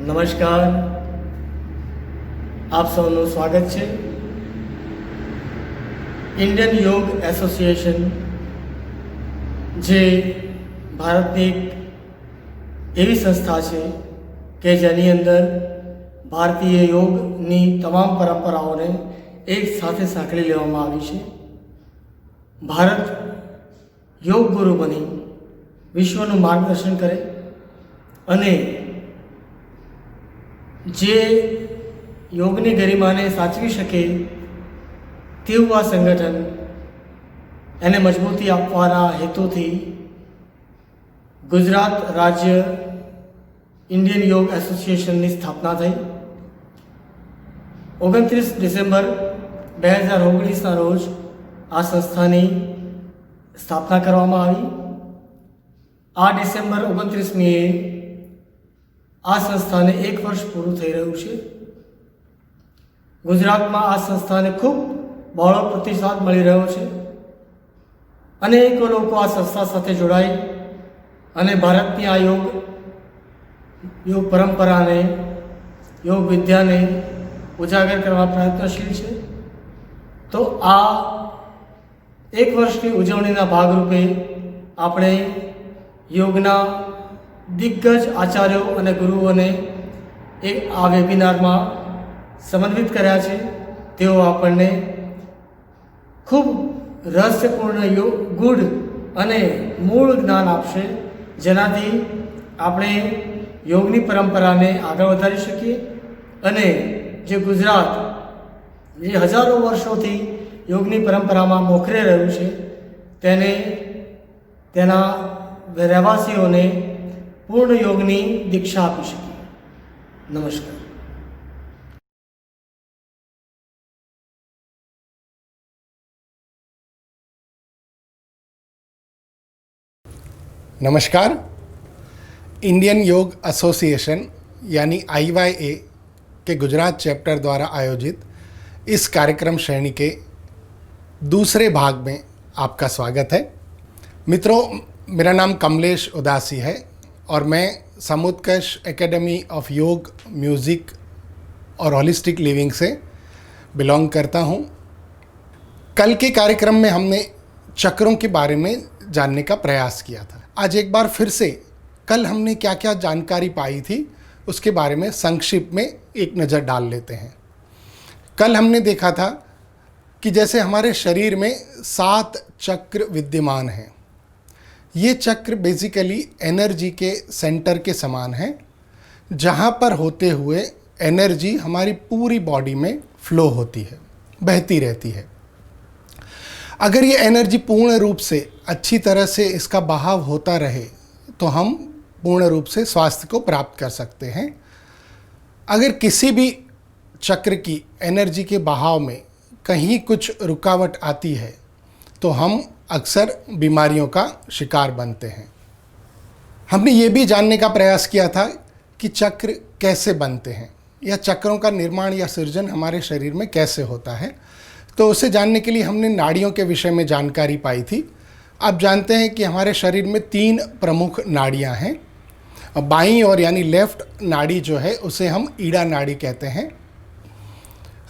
નમસ્કાર, આપ સૌનું સ્વાગત છે. ઇન્ડિયન યોગ એસોસિએશન જે ભારતની એક એવી સંસ્થા છે કે જેની અંદર ભારતીય યોગની તમામ પરંપરાઓને એક સાથે સાંકળી લેવામાં આવી છે. ભારત યોગ ગુરુ બની વિશ્વનું માર્ગદર્શન કરે અને જે યોગની ગરિમાને સાચવી શકે તેવું આ સંગઠન એને મજબૂતી આપવાના હેતુથી ગુજરાત રાજ્ય ઇન્ડિયન યોગ એસોસિએશનની સ્થાપના થઈ. 29 ડિસેમ્બર 2019ના રોજ આ સંસ્થાની સ્થાપના કરવામાં આવી. આ ડિસેમ્બર 29મીએ આ સંસ્થાને 1 વર્ષ પૂરું થઈ રહ્યું છે. ગુજરાતમાં આ સંસ્થાને ખૂબ બહોળો પ્રતિસાદ મળી રહ્યો છે. અનેકો લોકો આ સંસ્થા સાથે જોડાઈ અને ભારતની આ યોગ પરંપરાને, યોગ વિદ્યાને ઉજાગર કરવા પ્રયત્નશીલ છે. તો આ 1 વર્ષની ઉજવણીના ભાગરૂપે આપણે યોગના દિગ્ગજ આચાર્યો અને ગુરુઓને આ વેબિનારમાં સમન્વિત કર્યા છે. તેઓ આપણને ખૂબ રહસ્યપૂર્ણ ગૂઢ અને મૂળ જ્ઞાન આપશે, જેનાથી આપણે યોગની પરંપરાને આગળ વધારી શકીએ અને જે ગુજરાત જે હજારો વર્ષોથી યોગની પરંપરામાં મોખરે રહ્યું છે તેને તેના રહેવાસીઓને પૂર્ણ યોગની દીક્ષા આપી શકીએ. નમસ્કાર. नमस्कार. इंडियन योग एसोसिएशन यानी IYA के गुजरात चैप्टर द्वारा आयोजित इस कार्यक्रम श्रेणी के दूसरे भाग में आपका स्वागत है. मित्रों, मेरा नाम कमलेश उदासी है और मैं समुत्कर्ष एकेडमी ऑफ योग, म्यूज़िक और होलिस्टिक लिविंग से बिलोंग करता हूँ. कल के कार्यक्रम में हमने चक्रों के बारे में जानने का प्रयास किया था. आज एक बार फिर से कल हमने क्या क्या जानकारी पाई थी उसके बारे में संक्षिप्त में एक नज़र डाल लेते हैं. कल हमने देखा था कि जैसे हमारे शरीर में 7 चक्र विद्यमान हैं. ये चक्र बेसिकली एनर्जी के सेंटर के समान हैं, जहाँ पर होते हुए एनर्जी हमारी पूरी बॉडी में फ्लो होती है, बहती रहती है. अगर ये एनर्जी पूर्ण रूप से अच्छी तरह से इसका बहाव होता रहे तो हम पूर्ण रूप से स्वास्थ्य को प्राप्त कर सकते हैं. अगर किसी भी चक्र की एनर्जी के बहाव में कहीं कुछ रुकावट आती है तो हम अक्सर बीमारियों का शिकार बनते हैं. हमने ये भी जानने का प्रयास किया था कि चक्र कैसे बनते हैं या चक्रों का निर्माण या सृजन हमारे शरीर में कैसे होता है. तो उसे जानने के लिए हमने नाड़ियों के विषय में जानकारी पाई थी. आप जानते हैं कि हमारे शरीर में 3 प्रमुख नाड़ियां हैं. बाईं ओर यानी लेफ्ट नाड़ी जो है उसे हम ईड़ा नाड़ी कहते हैं.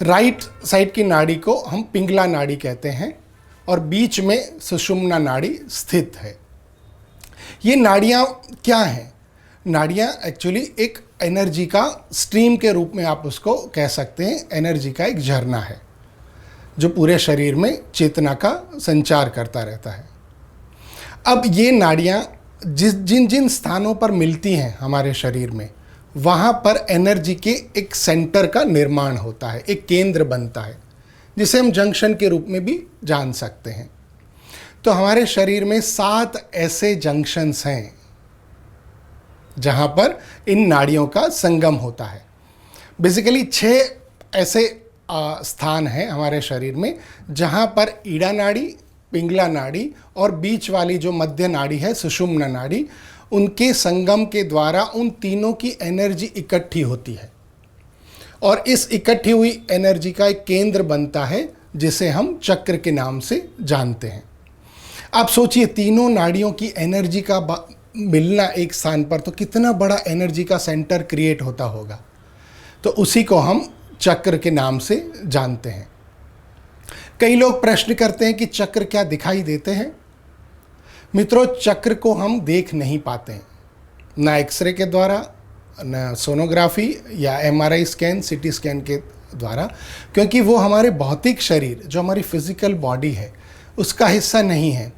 राइट साइड की नाड़ी को हम पिंगला नाड़ी कहते हैं और बीच में सुषुम्ना नाड़ी स्थित है. ये नाड़ियाँ क्या हैं? नाड़ियाँ एक्चुअली एक एनर्जी का स्ट्रीम के रूप में आप उसको कह सकते हैं. एनर्जी का एक झरना है जो पूरे शरीर में चेतना का संचार करता रहता है. अब ये नाड़ियाँ जिन जिन स्थानों पर मिलती हैं हमारे शरीर में, वहाँ पर एनर्जी के एक सेंटर का निर्माण होता है, एक केंद्र बनता है, जिसे हम जंक्शन के रूप में भी जान सकते हैं. तो हमारे शरीर में 7 ऐसे जंक्शंस हैं जहाँ पर इन नाड़ियों का संगम होता है. बेसिकली 6 ऐसे स्थान हैं हमारे शरीर में जहाँ पर ईड़ा नाड़ी, पिंगला नाड़ी और बीच वाली जो मध्य नाड़ी है सुषुम्ना नाड़ी, उनके संगम के द्वारा उन तीनों की एनर्जी इकट्ठी होती है और इस इकट्ठी हुई एनर्जी का एक केंद्र बनता है जिसे हम चक्र के नाम से जानते हैं. आप सोचिए, तीनों नाड़ियों की एनर्जी का मिलना एक स्थान पर तो कितना बड़ा एनर्जी का सेंटर क्रिएट होता होगा। तो उसी को हम चक्र के नाम से जानते हैं। कई लोग प्रश्न करते हैं कि चक्र क्या दिखाई देते हैं? मित्रों, चक्र को हम देख नहीं पाते हैं, ना एक्सरे के द्वारा, ना सोनोग्राफी या एमआरआई स्कैन, सीटी स्कैन के द्वारा, क्योंकि वो हमारे भौतिक शरीर, जो हमारी फिजिकल बॉडी है, उसका हिस्सा नहीं है।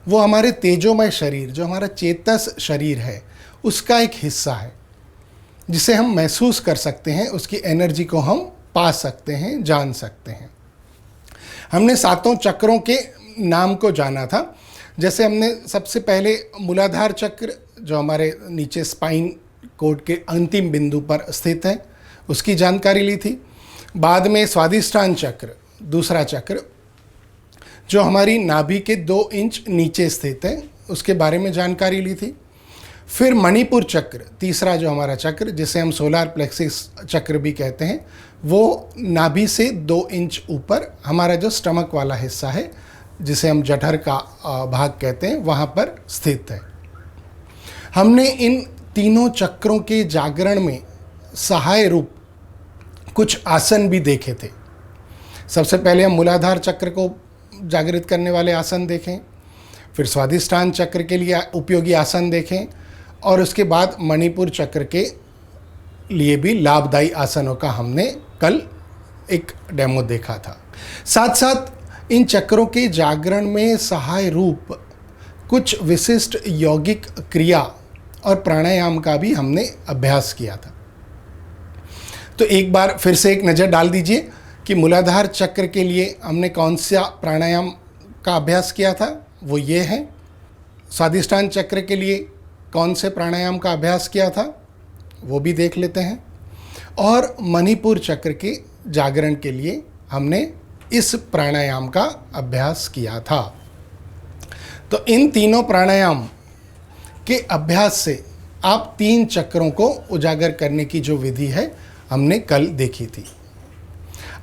वो हमारे तेजोमय शरीर, जो हमारा चेतस शरीर है, उसका एक हिस्सा है, जिसे हम महसूस कर सकते हैं, उसकी एनर्जी को हम पा सकते हैं, जान सकते हैं। हमने सातों चक्रों के नाम को जाना था। जैसे हमने सबसे पहले मूलाधार चक्र, जो हमारे नीचे स्पाइन कोड के अंतिम बिंदु पर स्थित है, उसकी जानकारी ली थी। बाद में स्वादिष्टान चक्र, दूसरा चक्र, जो हमारी नाभि के 2 इंच नीचे स्थित है, उसके बारे में जानकारी ली थी। फिर मणिपुर चक्र, तीसरा जो हमारा चक्र, जिसे हम सोलार प्लेक्सिस चक्र भी कहते हैं, वो नाभि से 2 इंच ऊपर हमारा जो स्टमक वाला हिस्सा है, जिसे हम जठर का भाग कहते हैं, वहाँ पर स्थित है। हमने इन तीनों चक्रों के जागरण में सहाय रूप कुछ आसन भी देखे थे। सबसे पहले हम मूलाधार चक्र को जागृत करने वाले आसन देखें, फिर स्वादिष्टान चक्र के लिए उपयोगी आसन देखें, और उसके बाद मणिपुर चक्र के लिए भी लाभदायी आसनों का हमने कल एक डेमो देखा था। साथ साथ इन चक्रों के जागरण में सहाय रूप कुछ विशिष्ट यौगिक क्रिया और प्राणायाम का भी हमने अभ्यास किया था। तो एक बार फिर से एक नज़र डाल दीजिए कि मूलाधार चक्र के लिए हमने कौन सा प्राणायाम का अभ्यास किया था, वो ये है। स्वादिष्टान चक्र के लिए कौन से प्राणायाम का अभ्यास किया था, वो भी देख लेते हैं। और मणिपुर चक्र के जागरण के लिए हमने इस प्राणायाम का अभ्यास किया था। तो इन तीनों प्राणायाम के अभ्यास से आप 3 चक्रों को उजागर करने की जो विधि है, हमने कल देखी थी।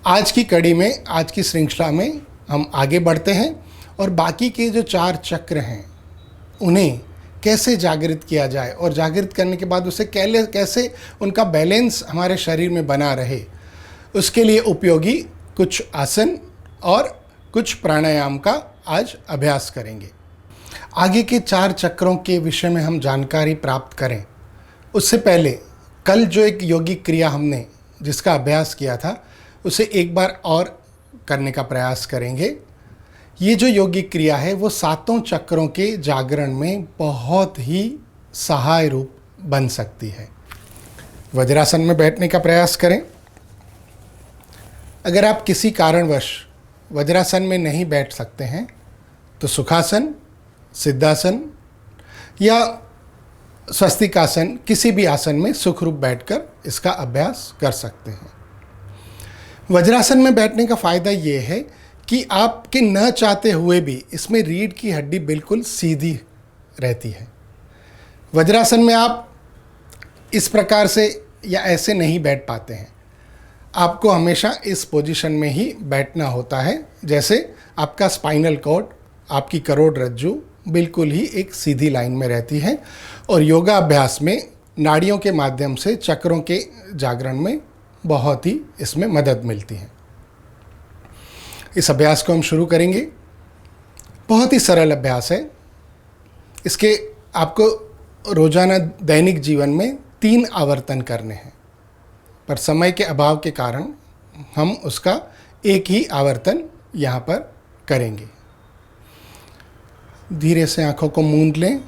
आज की कड़ी में, आज की श्रृंखला में हम आगे बढ़ते हैं और बाकी के जो 4 चक्र हैं, उन्हें कैसे जागृत किया जाए और जागृत करने के बाद उसे कैसे उनका बैलेंस हमारे शरीर में बना रहे, उसके लिए उपयोगी कुछ आसन और कुछ प्राणायाम का आज अभ्यास करेंगे। आगे के 4 चक्रों के विषय में हम जानकारी प्राप्त करें, उससे पहले कल जो एक योगिक क्रिया हमने जिसका अभ्यास किया था, उसे एक बार और करने का प्रयास करेंगे। ये जो योगिक क्रिया है, वो 7 चक्रों के जागरण में बहुत ही सहाय रूप बन सकती है। वज्रासन में बैठने का प्रयास करें। अगर आप किसी कारणवश वज्रासन में नहीं बैठ सकते हैं, तो सुखासन, सिद्धासन या स्वस्तिकासन, किसी भी आसन में सुखरूप बैठकर इसका अभ्यास कर सकते हैं। वज्रासन में बैठने का फ़ायदा ये है कि आपके न चाहते हुए भी इसमें रीढ़ की हड्डी बिल्कुल सीधी रहती है। वज्रासन में आप इस प्रकार से या ऐसे नहीं बैठ पाते हैं। आपको हमेशा इस पोजीशन में ही बैठना होता है, जैसे आपका स्पाइनल कॉर्ड, आपकी करोड़ रज्जु बिल्कुल ही एक सीधी लाइन में रहती है। और योगा अभ्यास में नाड़ियों के माध्यम से चक्रों के जागरण में बहुत ही इसमें मदद मिलती है। इस अभ्यास को हम शुरू करेंगे। बहुत ही सरल अभ्यास है। इसके आपको रोजाना दैनिक जीवन में 3 आवर्तन करने हैं, पर समय के अभाव के कारण हम उसका एक ही आवर्तन यहाँ पर करेंगे। धीरे से आंखों को मूंद लें।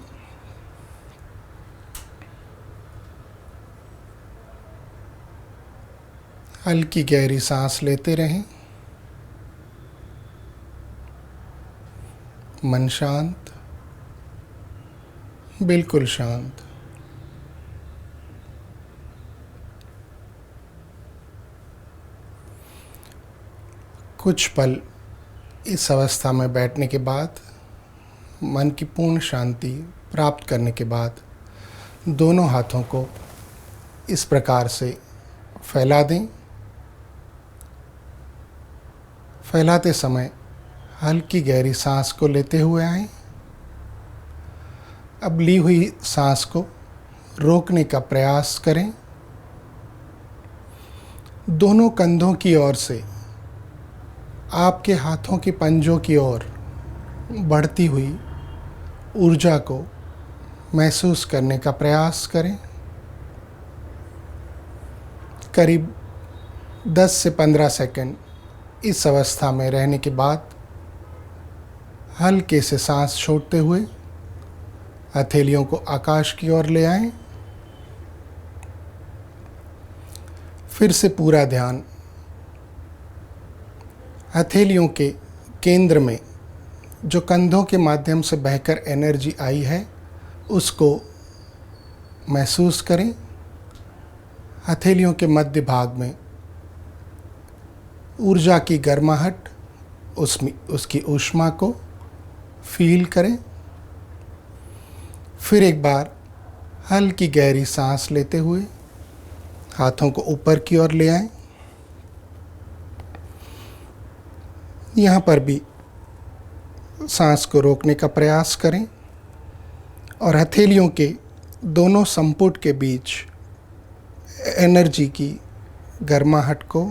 हल्की गहरी सांस लेते रहें। मन शांत, बिल्कुल शांत। कुछ पल इस अवस्था में बैठने के बाद, मन की पूर्ण शांति प्राप्त करने के बाद, दोनों हाथों को इस प्रकार से फैला दें। फैलाते समय हल्की गहरी सांस को लेते हुए आएं अब ली हुई सांस को रोकने का प्रयास करें। दोनों कंधों की ओर से आपके हाथों के पंजों की ओर बढ़ती हुई ऊर्जा को महसूस करने का प्रयास करें। करीब 10 से 15 सेकंड इस अवस्था में रहने के बाद हल्के से सांस छोड़ते हुए हथेलियों को आकाश की ओर ले आएं। फिर से पूरा ध्यान हथेलियों के केंद्र में जो कंधों के माध्यम से बहकर एनर्जी आई है उसको महसूस करें। हथेलियों के मध्य भाग में ऊर्जा की गर्माहट, उसकी ऊष्मा को फील करें। फिर एक बार हल्की गहरी सांस लेते हुए हाथों को ऊपर की ओर ले आएं। यहाँ पर भी सांस को रोकने का प्रयास करें और हथेलियों के दोनों संपुट के बीच एनर्जी की गर्माहट को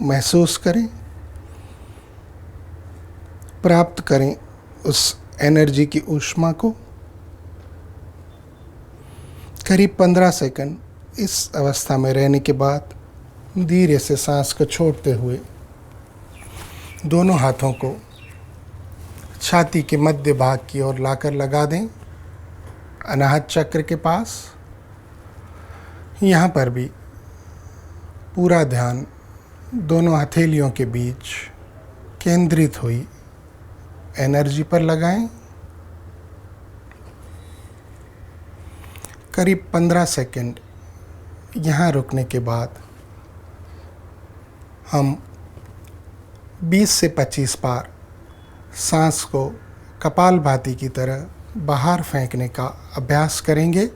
महसूस करें। प्राप्त करें उस एनर्जी की ऊष्मा को। करीब 15 सेकंड इस अवस्था में रहने के बाद धीरे से सांस को छोड़ते हुए दोनों हाथों को छाती के मध्य भाग की ओर लाकर लगा दें, अनाहत चक्र के पास। यहाँ पर भी पूरा ध्यान दोनों हथेलियों के बीच केंद्रित हुई एनर्जी पर लगाएं। करीब 15 सेकंड यहाँ रुकने के बाद हम 20 से 25 बार सांस को कपालभाति की तरह बाहर फेंकने का अभ्यास करेंगे।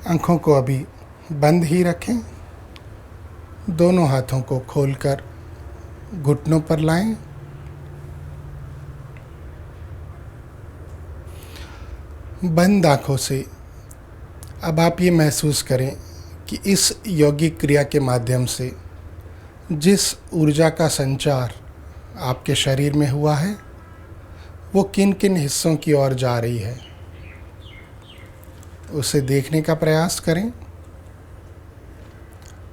आँखों को अभी बंद ही रखें। दोनों हाथों को खोलकर घुटनों पर लाएं। बंद आँखों से अब आप ये महसूस करें कि इस यौगिक क्रिया के माध्यम से जिस ऊर्जा का संचार आपके शरीर में हुआ है वो किन किन हिस्सों की ओर जा रही है उसे देखने का प्रयास करें।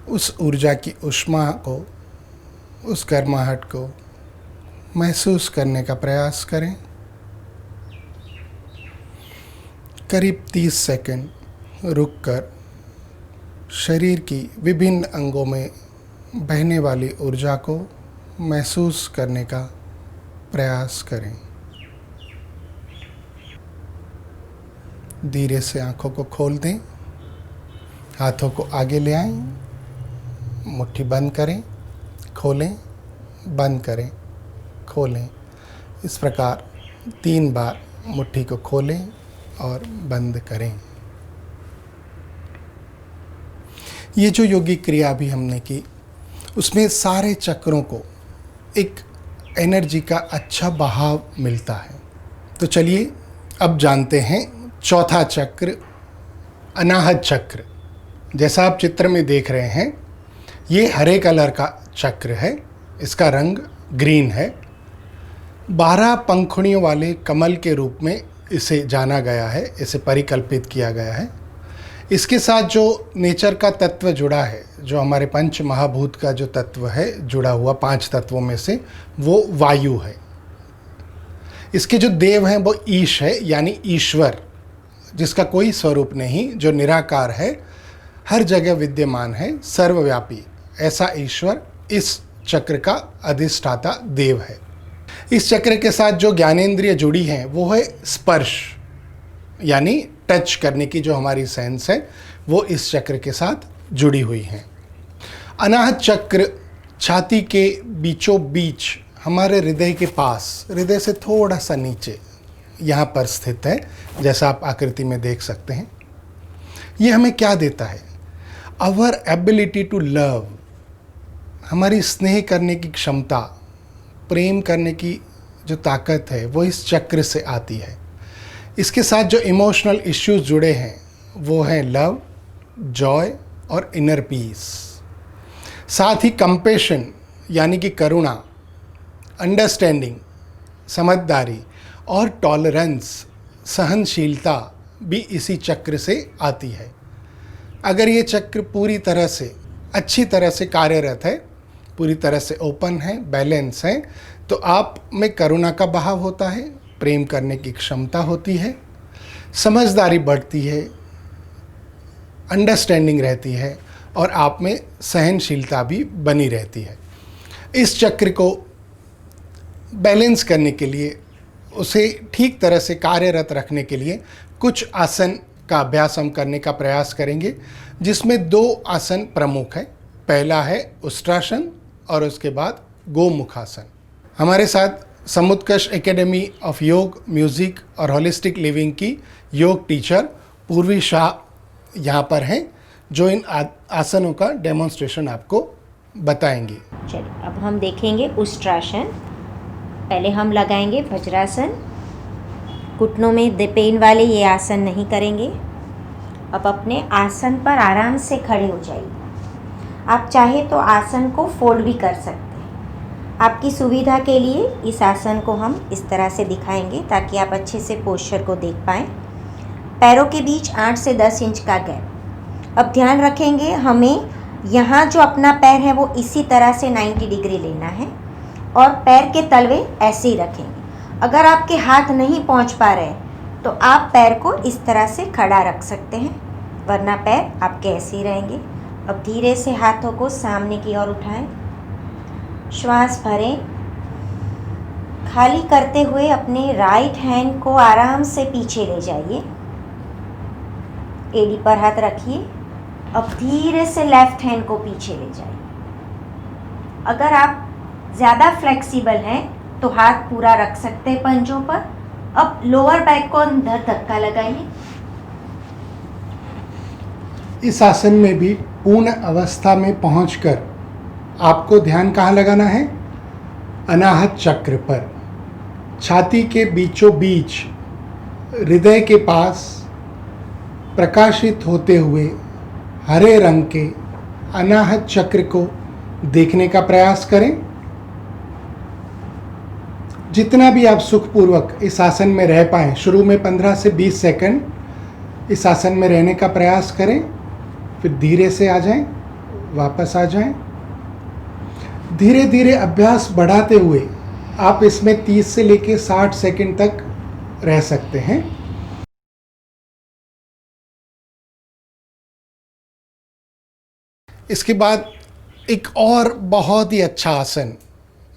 उस ऊर्जा की ऊष्मा को, उस गर्माहट को महसूस करने का प्रयास करें। करीब 30 सेकंड रुककर शरीर की विभिन्न अंगों में बहने वाली ऊर्जा को महसूस करने का प्रयास करें। धीरे से आंखों को खोल दें, हाथों को आगे ले आएं, मुट्ठी बंद करें, खोलें, बंद करें, खोलें। इस प्रकार 3 बार मुट्ठी को खोलें और बंद करें। ये जो योगिक क्रिया भी हमने की उसमें सारे चक्रों को एक एनर्जी का अच्छा बहाव मिलता है। तो चलिए अब जानते हैं चौथा चक्र, अनाहत चक्र। जैसा आप चित्र में देख रहे हैं ये हरे कलर का चक्र है, इसका रंग ग्रीन है। 12 पंखुड़ियों वाले कमल के रूप में इसे जाना गया है, इसे परिकल्पित किया गया है। इसके साथ जो नेचर का तत्व जुड़ा है, जो हमारे पंच महाभूत का जो तत्व है जुड़ा हुआ 5 तत्वों में से, वो वायु है। इसके जो देव हैं वो ईश है, यानी ईश्वर, जिसका कोई स्वरूप नहीं, जो निराकार है, हर जगह विद्यमान है, सर्वव्यापी। ऐसा ईश्वर इस चक्र का अधिष्ठाता देव है। इस चक्र के साथ जो ज्ञानेंद्रिय जुड़ी हैं वो है स्पर्श, यानी टच करने की जो हमारी सेंस है वो इस चक्र के साथ जुड़ी हुई हैं। अनाहत चक्र छाती के बीचों बीच हमारे हृदय के पास, हृदय से थोड़ा सा नीचे यहाँ पर स्थित है, जैसा आप आकृति में देख सकते हैं। ये हमें क्या देता है? आवर एबिलिटी टू लव, हमारी स्नेह करने की क्षमता, प्रेम करने की जो ताकत है वो इस चक्र से आती है। इसके साथ जो इमोशनल इश्यूज जुड़े हैं वो हैं लव, जॉय और इनर पीस। साथ ही कंपेशन यानी कि करुणा, अंडरस्टैंडिंग, समझदारी और टॉलरेंस, सहनशीलता भी इसी चक्र से आती है। अगर ये चक्र पूरी तरह से अच्छी तरह से कार्यरत है, पूरी तरह से ओपन है, बैलेंस है, तो आप में करुणा का बहाव होता है, प्रेम करने की क्षमता होती है, समझदारी बढ़ती है, अंडरस्टैंडिंग रहती है और आप में सहनशीलता भी बनी रहती है। इस चक्र को बैलेंस करने के लिए, उसे ठीक तरह से कार्यरत रखने के लिए कुछ आसन का अभ्यास हम करने का प्रयास करेंगे, जिसमें 2 आसन प्रमुख हैं। पहला है उष्ट्रासन और उसके बाद गोमुखासन। हमारे साथ समुत्कर्ष एकेडमी ऑफ योग, म्यूज़िक और होलिस्टिक लिविंग की योग टीचर पूर्वी शाह यहाँ पर हैं, जो इन आसनों का डेमोन्स्ट्रेशन आपको बताएंगी। चलिए अब हम देखेंगे उष्ट्रासन। पहले हम लगाएंगे वज्रासन। घुटनों में पेन वाले ये आसन नहीं करेंगे। अब अपने आसन पर आराम से खड़े हो जाइए। आप चाहे तो आसन को फोल्ड भी कर सकते हैं। आपकी सुविधा के लिए इस आसन को हम इस तरह से दिखाएंगे ताकि आप अच्छे से पोस्चर को देख पाएँ। पैरों के बीच 8 से 10 इंच का गैप। अब ध्यान रखेंगे, हमें यहाँ जो अपना पैर है वो इसी तरह से 90 डिग्री लेना है और पैर के तलवे ऐसे ही रखेंगे। अगर आपके हाथ नहीं पहुँच पा रहे तो आप पैर को इस तरह से खड़ा रख सकते हैं, वरना पैर आपके ऐसे ही रहेंगे। अब धीरे से हाथों को सामने की ओर उठाएं, श्वास भरें। खाली करते हुए अपने राइट हैंड को आराम से पीछे ले जाइए, एड़ी पर हाथ रखिए। अब धीरे से लेफ्ट हैंड को पीछे ले जाइए। अगर आप ज़्यादा फ्लेक्सिबल हैं तो हाथ पूरा रख सकते हैं पंजों पर। अब लोअर बैक को अंदर धक्का लगाइए। इस आसन में भी पूर्ण अवस्था में पहुंचकर आपको ध्यान कहाँ लगाना है? अनाहत चक्र पर, छाती के बीचों बीच, हृदय के पास प्रकाशित होते हुए हरे रंग के अनाहत चक्र को देखने का प्रयास करें। जितना भी आप सुखपूर्वक इस आसन में रह पाएँ, शुरू में 15 से 20 सेकंड इस आसन में रहने का प्रयास करें, फिर धीरे से आ जाएं, वापस आ जाएं। धीरे धीरे अभ्यास बढ़ाते हुए आप इसमें 30 से लेकर 60 सेकंड तक रह सकते हैं। इसके बाद एक और बहुत ही अच्छा आसन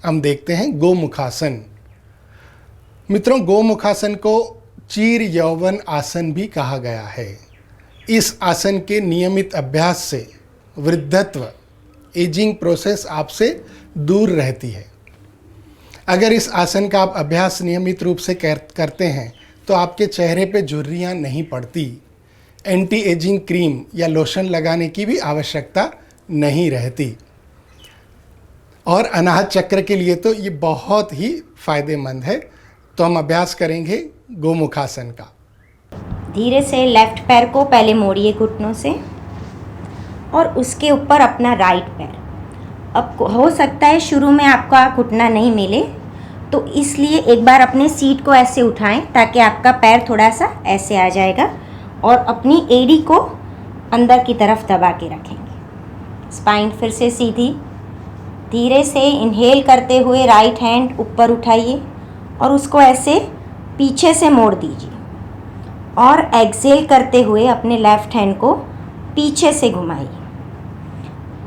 हम देखते हैं, गोमुखासन। मित्रों, गोमुखासन को चीर यौवन आसन भी कहा गया है। इस आसन के नियमित अभ्यास से वृद्धत्व, एजिंग प्रोसेस आपसे दूर रहती है। अगर इस आसन का आप अभ्यास नियमित रूप से करते हैं तो आपके चेहरे पे झुर्रियाँ नहीं पड़ती, एंटी एजिंग क्रीम या लोशन लगाने की भी आवश्यकता नहीं रहती। और अनाहत चक्र के लिए तो ये बहुत ही फायदेमंद है। तो हम अभ्यास करेंगे गोमुखासन का। धीरे से लेफ्ट पैर को पहले मोड़िए घुटनों से और उसके ऊपर अपना राइट पैर। अब हो सकता है शुरू में आपका घुटना नहीं मिले, तो इसलिए एक बार अपने सीट को ऐसे उठाएं ताकि आपका पैर थोड़ा सा ऐसे आ जाएगा और अपनी एड़ी को अंदर की तरफ दबा के रखेंगे। स्पाइन फिर से सीधी। धीरे से इनहेल करते हुए राइट हैंड ऊपर उठाइए और उसको ऐसे पीछे से मोड़ दीजिए और एक्सेल करते हुए अपने लेफ्ट हैंड को पीछे से घुमाइए।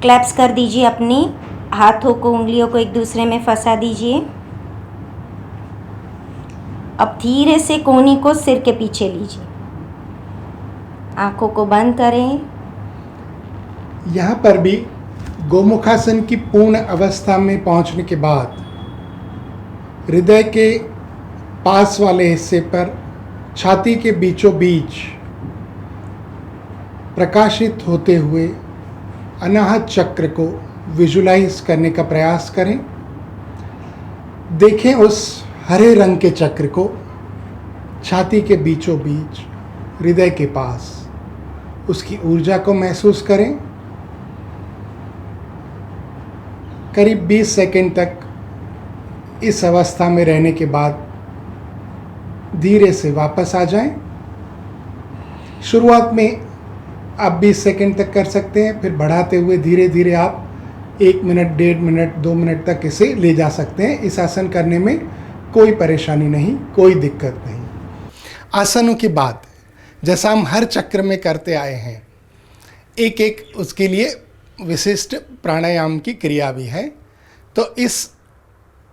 क्लैप्स कर दीजिए, अपनी हाथों को, उंगलियों को एक दूसरे में फंसा दीजिए। अब धीरे से कोहनी को सिर के पीछे लीजिए, आंखों को बंद करें। यहाँ पर भी गोमुखासन की पूर्ण अवस्था में पहुंचने के बाद हृदय के पास वाले हिस्से पर छाती के बीचों बीच प्रकाशित होते हुए अनाहत चक्र को विजुलाइज करने का प्रयास करें। देखें उस हरे रंग के चक्र को छाती के बीचों बीच हृदय के पास, उसकी ऊर्जा को महसूस करें। करीब 20 सेकंड तक इस अवस्था में रहने के बाद धीरे से वापस आ जाएं। शुरुआत में आप 20 सेकंड तक कर सकते हैं, फिर बढ़ाते हुए धीरे धीरे आप 1 मिनट, 1.5 मिनट, 2 मिनट तक इसे ले जा सकते हैं। इस आसन करने में कोई परेशानी नहीं, कोई दिक्कत नहीं। आसनों के बाद जैसा हम हर चक्र में करते आए हैं, एक एक उसके लिए विशिष्ट प्राणायाम की क्रिया भी है। तो इस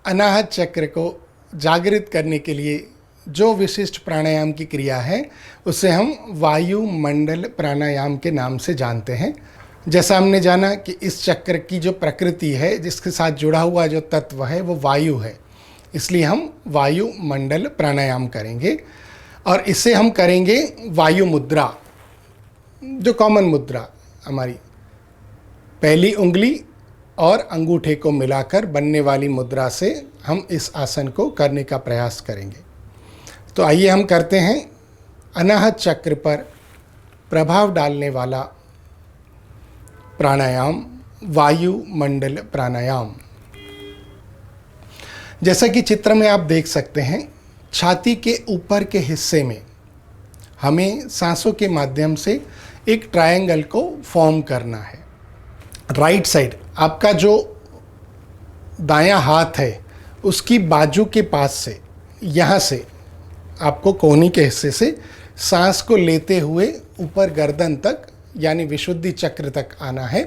अनाहत चक्र को जागृत करने के लिए जो विशिष्ट प्राणायाम की क्रिया है उसे हम वायुमंडल प्राणायाम के नाम से जानते हैं। जैसा हमने जाना कि इस चक्र की जो प्रकृति है, जिसके साथ जुड़ा हुआ जो तत्व है वो वायु है, इसलिए हम वायुमंडल प्राणायाम करेंगे। और इसे हम करेंगे वायु मुद्रा, जो कॉमन मुद्रा हमारी पहली उंगली और अंगूठे को मिलाकर बनने वाली मुद्रा से हम इस आसन को करने का प्रयास करेंगे। तो आइए हम करते हैं अनाहत चक्र पर प्रभाव डालने वाला प्राणायाम, वायुमंडल प्राणायाम। जैसा कि चित्र में आप देख सकते हैं, छाती के ऊपर के हिस्से में हमें सांसों के माध्यम से एक ट्रायंगल को फॉर्म करना है। राइट साइड, आपका जो दायां हाथ है उसकी बाजू के पास से, यहाँ से आपको कोहनी के हिस्से से सांस को लेते हुए ऊपर गर्दन तक यानी विशुद्धि चक्र तक आना है।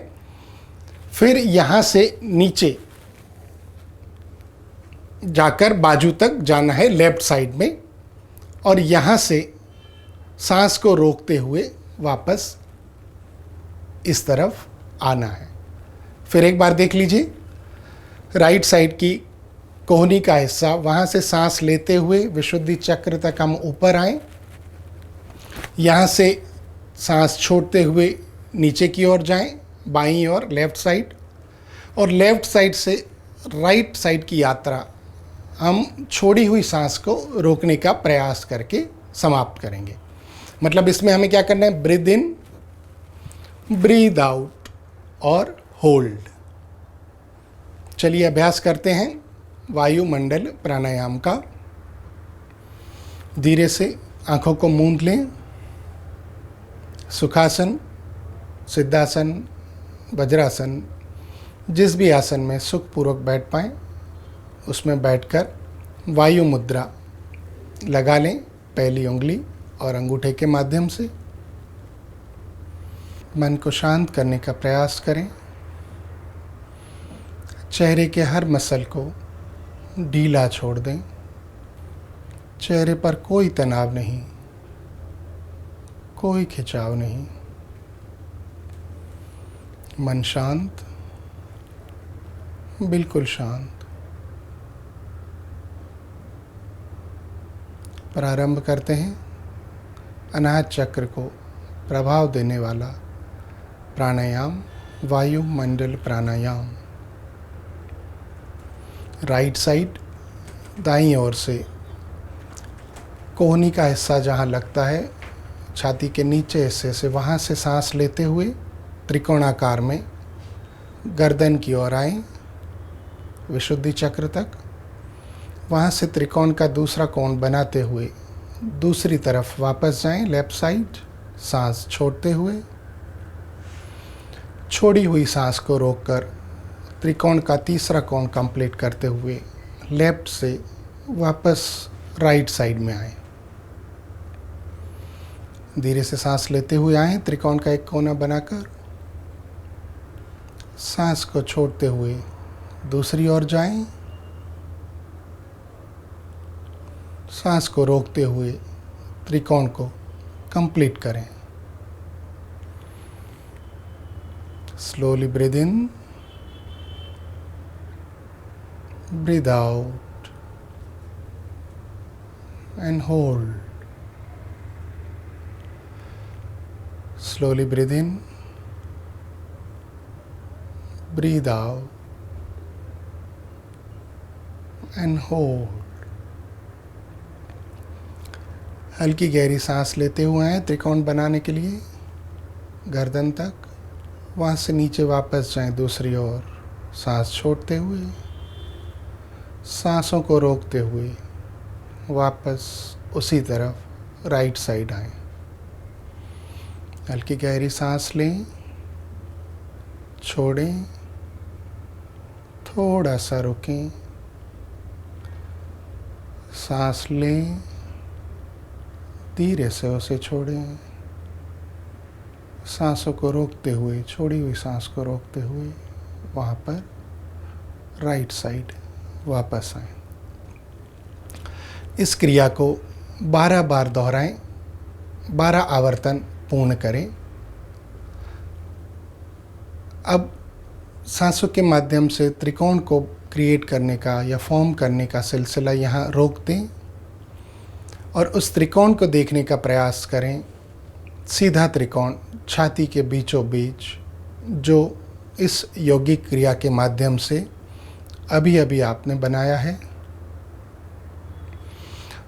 फिर यहाँ से नीचे जाकर बाजू तक जाना है लेफ्ट साइड में, और यहाँ से सांस को रोकते हुए वापस इस तरफ आना है। फिर एक बार देख लीजिए, राइट साइड की कोहनी का हिस्सा, वहाँ से सांस लेते हुए विशुद्धि चक्र तक हम ऊपर आएं, यहाँ से सांस छोड़ते हुए नीचे की ओर जाएं, बाईं ओर लेफ्ट साइड, और लेफ्ट साइड से राइट साइड की यात्रा हम छोड़ी हुई सांस को रोकने का प्रयास करके समाप्त करेंगे। मतलब इसमें हमें क्या करना है, ब्रीद इन, ब्रीद आउट और होल्ड। चलिए अभ्यास करते हैं वायुमंडल प्राणायाम का। धीरे से आंखों को मूंद लें। सुखासन, सिद्धासन, वज्रासन, जिस भी आसन में सुखपूर्वक बैठ पाएं उसमें बैठकर वायु मुद्रा लगा लें, पहली उंगली और अंगूठे के माध्यम से। मन को शांत करने का प्रयास करें। चेहरे के हर मसल को ढीला छोड़ दें। चेहरे पर कोई तनाव नहीं, कोई खिंचाव नहीं। मन शांत, बिल्कुल शांत। प्रारंभ करते हैं अनाहत चक्र को प्रभाव देने वाला प्राणायाम, वायुमंडल प्राणायाम। राइट साइड, दाईं ओर से कोहनी का हिस्सा जहाँ लगता है छाती के नीचे हिस्से से, वहाँ से सांस लेते हुए त्रिकोणाकार में गर्दन की ओर आएं, विशुद्धि चक्र तक। वहाँ से त्रिकोण का दूसरा कोण बनाते हुए दूसरी तरफ वापस जाएं, लेफ्ट साइड, सांस छोड़ते हुए। छोड़ी हुई सांस को रोककर त्रिकोण का तीसरा कोण कंप्लीट करते हुए लेफ्ट से वापस राइट साइड में आएं। धीरे से सांस लेते हुए आएं, त्रिकोण का एक कोना बनाकर। सांस को छोड़ते हुए दूसरी ओर जाएं। सांस को रोकते हुए त्रिकोण को कंप्लीट करें। Slowly breathe in, Breathe out and hold. Slowly breathe in, breathe out and hold. हल्की गहरी सांस लेते हुए हैं त्रिकोण बनाने के लिए गर्दन तक, वहाँ से नीचे वापस जाएं दूसरी ओर, सांस छोड़ते हुए, सांसों को रोकते हुए वापस उसी तरफ राइट साइड आएं। हल्की गहरी सांस लें, छोड़ें, थोड़ा सा रुकें, सांस लें, धीरे से उसे छोड़ें, सांसों को रोकते हुए, छोड़ी हुई सांस को रोकते हुए वहाँ पर राइट साइड वापस आएं। इस क्रिया को 12 बार दोहराएं, 12 आवर्तन पूर्ण करें। अब सांसों के माध्यम से त्रिकोण को क्रिएट करने का या फॉर्म करने का सिलसिला यहाँ रोक दें और उस त्रिकोण को देखने का प्रयास करें। सीधा त्रिकोण छाती के बीचों बीच जो इस योगिक क्रिया के माध्यम से अभी अभी आपने बनाया है,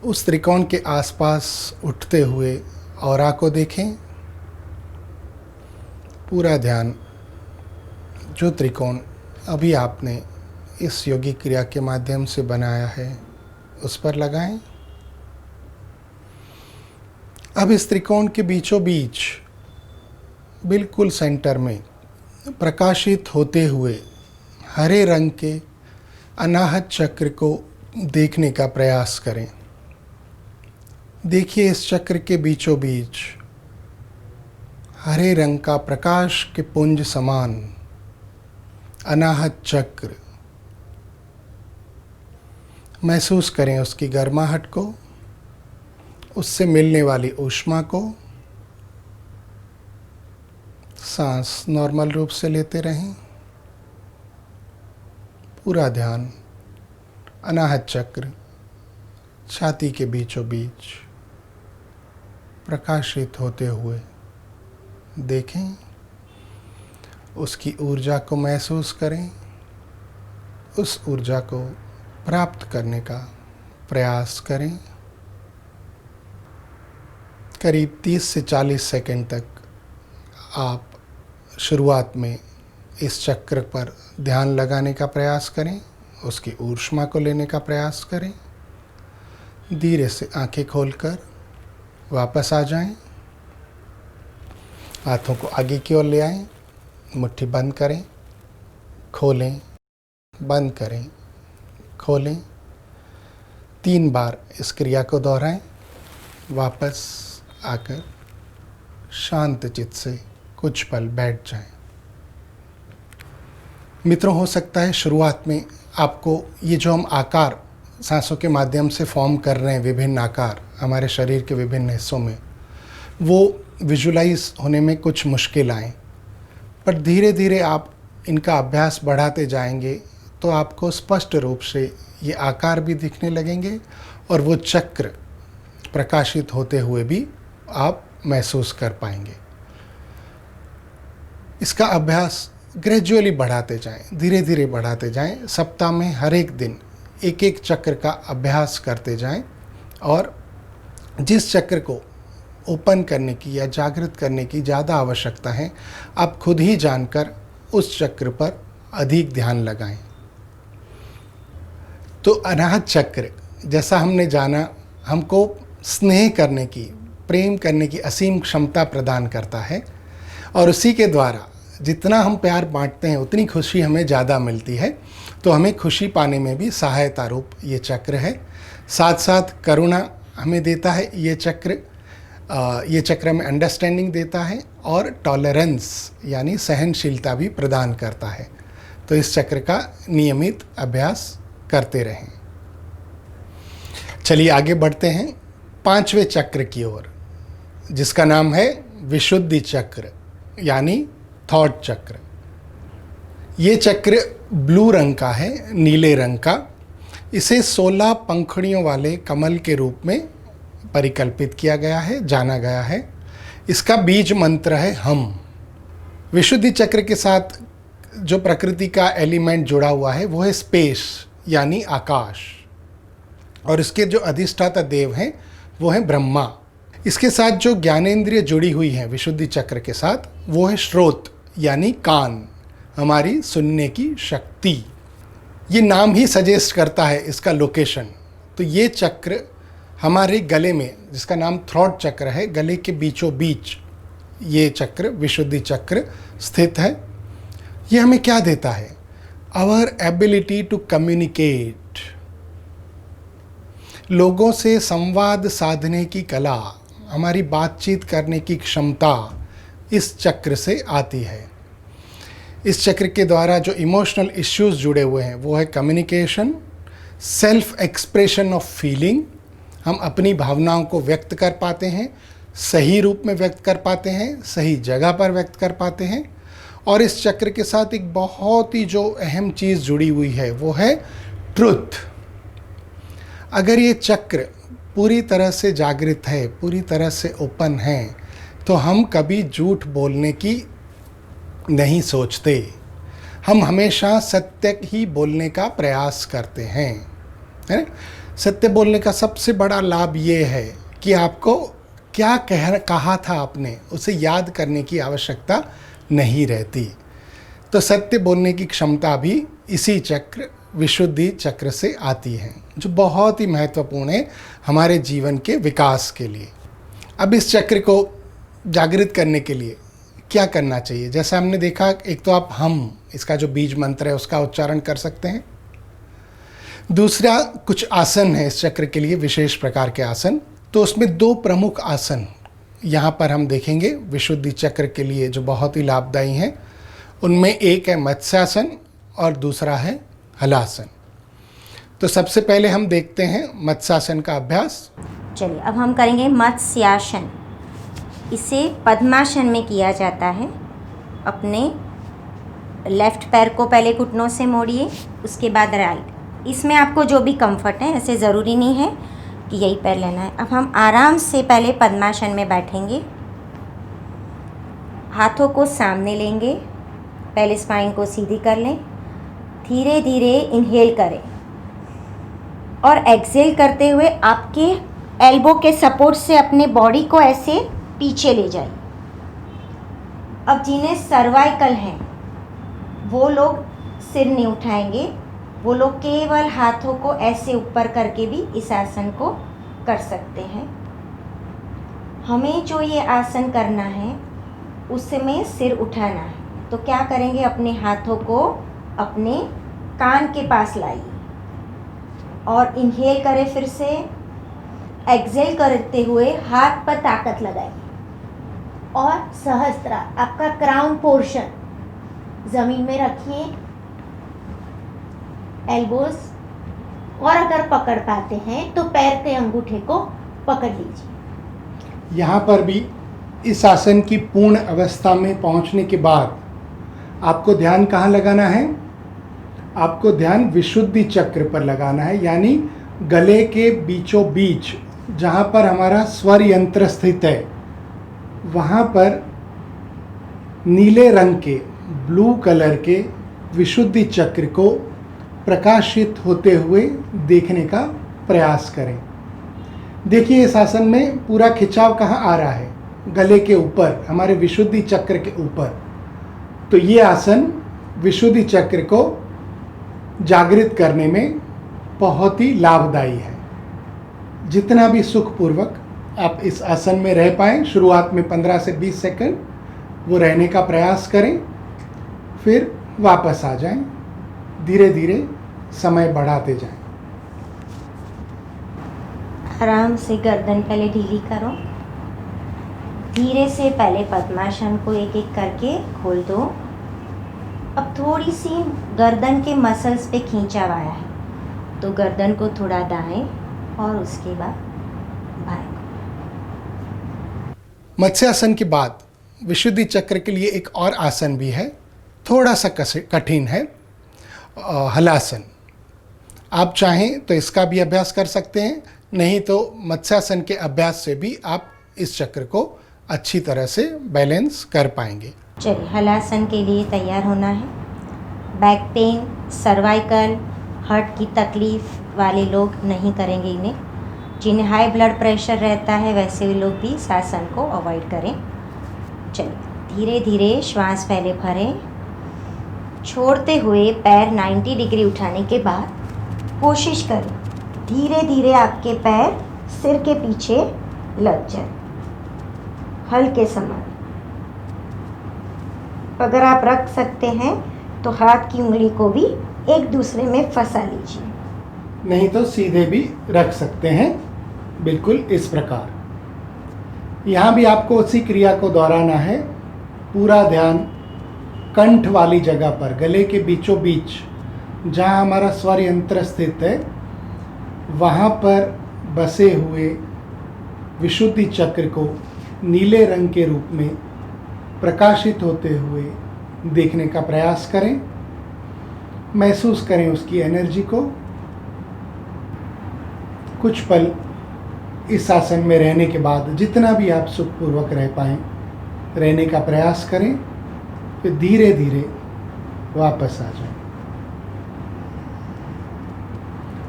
उस त्रिकोण के आसपास उठते हुए ऑरा को देखें। पूरा ध्यान जो त्रिकोण अभी आपने इस योगिक क्रिया के माध्यम से बनाया है उस पर लगाएं। अब इस त्रिकोण के बीचों बीच बिल्कुल सेंटर में प्रकाशित होते हुए हरे रंग के अनाहत चक्र को देखने का प्रयास करें। देखिए इस चक्र के बीचों बीच हरे रंग का प्रकाश के पुंज समान अनाहत चक्र। महसूस करें उसकी गर्माहट को, उससे मिलने वाली ऊष्मा को। सांस नॉर्मल रूप से लेते रहें। पूरा ध्यान अनाहत चक्र छाती के बीचों बीच प्रकाशित होते हुए देखें। उसकी ऊर्जा को महसूस करें, उस ऊर्जा को प्राप्त करने का प्रयास करें। करीब 30 से 40 सेकंड तक आप शुरुआत में इस चक्र पर ध्यान लगाने का प्रयास करें, उसकी ऊष्मा को लेने का प्रयास करें। धीरे से आंखें खोलकर वापस आ जाएं। हाथों को आगे की ओर ले आएं, मुट्ठी बंद करें, खोलें, बंद करें, खोलें। 3 बार इस क्रिया को दोहराएं। वापस आकर शांत चित्त से कुछ पल बैठ जाएं। मित्रों, हो सकता है शुरुआत में आपको ये जो हम आकार सांसों के माध्यम से फॉर्म कर रहे हैं, विभिन्न आकार हमारे शरीर के विभिन्न हिस्सों में, वो विजुलाइज होने में कुछ मुश्किल आए, पर धीरे धीरे आप इनका अभ्यास बढ़ाते जाएंगे तो आपको स्पष्ट रूप से ये आकार भी दिखने लगेंगे और वो चक्र प्रकाशित होते हुए भी आप महसूस कर पाएंगे। इसका अभ्यास ग्रेजुअली बढ़ाते जाएं, धीरे धीरे बढ़ाते जाएं। सप्ताह में हर एक दिन एक एक चक्र का अभ्यास करते जाएं और जिस चक्र को ओपन करने की या जागृत करने की ज़्यादा आवश्यकता है, आप खुद ही जानकर उस चक्र पर अधिक ध्यान लगाएं। तो अनाहत चक्र, जैसा हमने जाना, हमको स्नेह करने की, प्रेम करने की असीम क्षमता प्रदान करता है और उसी के द्वारा जितना हम प्यार बांटते हैं उतनी खुशी हमें ज़्यादा मिलती है। तो हमें खुशी पाने में भी सहायता रूप ये चक्र है। साथ साथ करुणा हमें देता है ये चक्र। ये चक्र में अंडरस्टैंडिंग देता है और टॉलरेंस यानी सहनशीलता भी प्रदान करता है। तो इस चक्र का नियमित अभ्यास करते रहें। चलिए आगे बढ़ते हैं 5वें चक्र की ओर, जिसका नाम है विशुद्धि चक्र यानी थॉट चक्र। ये चक्र ब्लू रंग का है, नीले रंग का, इसे 16 पंखुड़ियों वाले कमल के रूप में परिकल्पित किया गया है, जाना गया है। इसका बीज मंत्र है हम। विशुद्धि चक्र के साथ जो प्रकृति का एलिमेंट जुड़ा हुआ है वो है स्पेस यानी आकाश, और इसके जो अधिष्ठाता देव हैं वो है ब्रह्मा। इसके साथ जो ज्ञानेंद्रिय जुड़ी हुई हैं विशुद्धि चक्र के साथ वो है श्रोत यानी कान, हमारी सुनने की शक्ति। ये नाम ही सजेस्ट करता है इसका लोकेशन। तो ये चक्र हमारे गले में, जिसका नाम थ्रॉट चक्र है, गले के बीचों बीच ये चक्र विशुद्धि चक्र स्थित है। ये हमें क्या देता है? आवर एबिलिटी टू कम्युनिकेट, लोगों से संवाद साधने की कला, हमारी बातचीत करने की क्षमता इस चक्र से आती है। इस चक्र के द्वारा जो इमोशनल इश्यूज जुड़े हुए हैं वो है communication, self expression of feeling, हम अपनी भावनाओं को व्यक्त कर पाते हैं, सही रूप में व्यक्त कर पाते हैं, सही जगह पर व्यक्त कर पाते हैं। और इस चक्र के साथ एक बहुत ही जो अहम चीज़ जुड़ी हुई है वो है ट्रुथ। अगर ये चक्र पूरी तरह से जागृत है, पूरी तरह से ओपन है, तो हम कभी झूठ बोलने की नहीं सोचते। हम हमेशा सत्य ही बोलने का प्रयास करते हैं, है ना? सत्य बोलने का सबसे बड़ा लाभ ये है कि आपको क्या कहा था आपने, उसे याद करने की आवश्यकता नहीं रहती। तो सत्य बोलने की क्षमता भी इसी चक्र विशुद्धि चक्र से आती है, जो बहुत ही महत्वपूर्ण है हमारे जीवन के विकास के लिए। अब इस चक्र को जागृत करने के लिए क्या करना चाहिए? जैसा हमने देखा, एक तो आप हम, इसका जो बीज मंत्र है उसका उच्चारण कर सकते हैं। दूसरा, कुछ आसन है इस चक्र के लिए, विशेष प्रकार के आसन। तो उसमें 2 प्रमुख आसन यहाँ पर हम देखेंगे विशुद्धि चक्र के लिए जो बहुत ही लाभदायी हैं। उनमें एक है मत्स्यासन और दूसरा है हलासन। तो सबसे पहले हम देखते हैं मत्स्यासन का अभ्यास। चलिए, अब हम करेंगे मत्स्यासन। इसे पद्मासन में किया जाता है। अपने लेफ्ट पैर को पहले घुटनों से मोड़िए, उसके बाद राइट। इसमें आपको जो भी कंफर्ट है, ऐसे ज़रूरी नहीं है कि यही पैर लेना है। अब हम आराम से पहले पद्मासन में बैठेंगे, हाथों को सामने लेंगे, पहले स्पाइन को सीधी कर लें, धीरे धीरे इनहेल करें और एक्सहेल करते हुए आपके एल्बो के सपोर्ट से अपने बॉडी को ऐसे पीछे ले जाइए। अब जिन्हें सर्वाइकल है वो लोग सिर नहीं उठाएंगे, वो लोग केवल हाथों को ऐसे ऊपर करके भी इस आसन को कर सकते हैं। हमें जो ये आसन करना है उसमें सिर उठाना है। तो क्या करेंगे, अपने हाथों को अपने कान के पास लाइए और इनहेल करें, फिर से एक्सहेल करते हुए हाथ पर ताकत लगाइए और सहस्त्रा, आपका क्राउन पोर्शन ज़मीन में रखिए, एल्बोस, और अगर पकड़ पाते हैं तो पैर के अंगूठे को पकड़ लीजिए। यहाँ पर भी इस आसन की पूर्ण अवस्था में पहुँचने के बाद आपको ध्यान कहाँ लगाना है? आपको ध्यान विशुद्धि चक्र पर लगाना है, यानी गले के बीचों बीच जहाँ पर हमारा स्वर यंत्र स्थित है, वहाँ पर नीले रंग के, ब्लू कलर के विशुद्धि चक्र को प्रकाशित होते हुए देखने का प्रयास करें। देखिए इस आसन में पूरा खिंचाव कहाँ आ रहा है? गले के ऊपर, हमारे विशुद्धि चक्र के ऊपर। तो ये आसन विशुद्धि चक्र को जागृत करने में बहुत ही लाभदायी है। जितना भी सुखपूर्वक आप इस आसन में रह पाएँ, शुरुआत में 15 से 20 सेकंड वो रहने का प्रयास करें, फिर वापस आ जाएं, धीरे धीरे समय बढ़ाते जाएं। आराम से गर्दन पहले ढीली करो, धीरे से पहले पद्मासन को एक एक करके खोल दो। अब थोड़ी सी गर्दन के मसल्स पे खींचाव आया है, तो गर्दन को थोड़ा दाएं और उसके बाद बाएं। मत्स्यासन के बाद विशुद्धि चक्र के लिए एक और आसन भी है, थोड़ा सा कठिन है, हलासन। आप चाहें तो इसका भी अभ्यास कर सकते हैं, नहीं तो मत्स्यासन के अभ्यास से भी आप इस चक्र को अच्छी तरह से बैलेंस कर पाएंगे। चलिए, हलासन के लिए तैयार होना है। बैक पेन, सर्वाइकल, हार्ट की तकलीफ वाले लोग नहीं करेंगे इन्हें। जिन्हें हाई ब्लड प्रेशर रहता है वैसे लोग भी इस आसन को अवॉइड करें। चलिए, धीरे धीरे श्वास पहले भरें, छोड़ते हुए पैर 90 डिग्री उठाने के बाद कोशिश करें धीरे धीरे आपके पैर सिर के पीछे लग जाए, हल्के समय। अगर आप रख सकते हैं तो हाथ की उंगली को भी एक दूसरे में फंसा लीजिए, नहीं तो सीधे भी रख सकते हैं, बिल्कुल इस प्रकार। यहाँ भी आपको उसी क्रिया को दोहराना है। पूरा ध्यान कंठ वाली जगह पर, गले के बीचों बीच जहाँ हमारा स्वर यंत्र स्थित है, वहाँ पर बसे हुए विशुद्धि चक्र को नीले रंग के रूप में प्रकाशित होते हुए देखने का प्रयास करें। महसूस करें उसकी एनर्जी को। कुछ पल इस आसन में रहने के बाद जितना भी आप सुखपूर्वक रह पाएं, रहने का प्रयास करें, फिर धीरे धीरे वापस आ जाएं।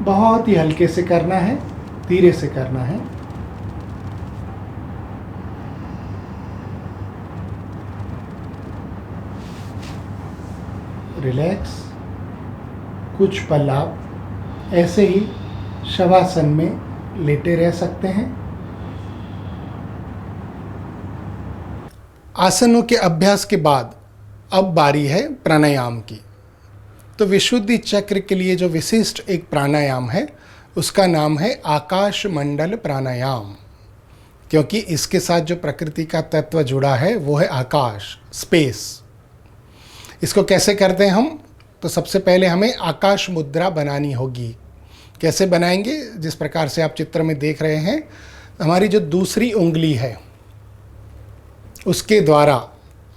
बहुत ही हल्के से करना है, धीरे से करना है। रिलैक्स। कुछ पल आप ऐसे ही शवासन में लेटे रह सकते हैं। आसनों के अभ्यास के बाद अब बारी है प्राणायाम की। तो विशुद्धि चक्र के लिए जो विशिष्ट एक प्राणायाम है उसका नाम है आकाश मंडल प्राणायाम, क्योंकि इसके साथ जो प्रकृति का तत्व जुड़ा है वो है आकाश, स्पेस। इसको कैसे करते हैं हम? तो सबसे पहले हमें आकाश मुद्रा बनानी होगी। कैसे बनाएंगे? जिस प्रकार से आप चित्र में देख रहे हैं, हमारी जो दूसरी उंगली है उसके द्वारा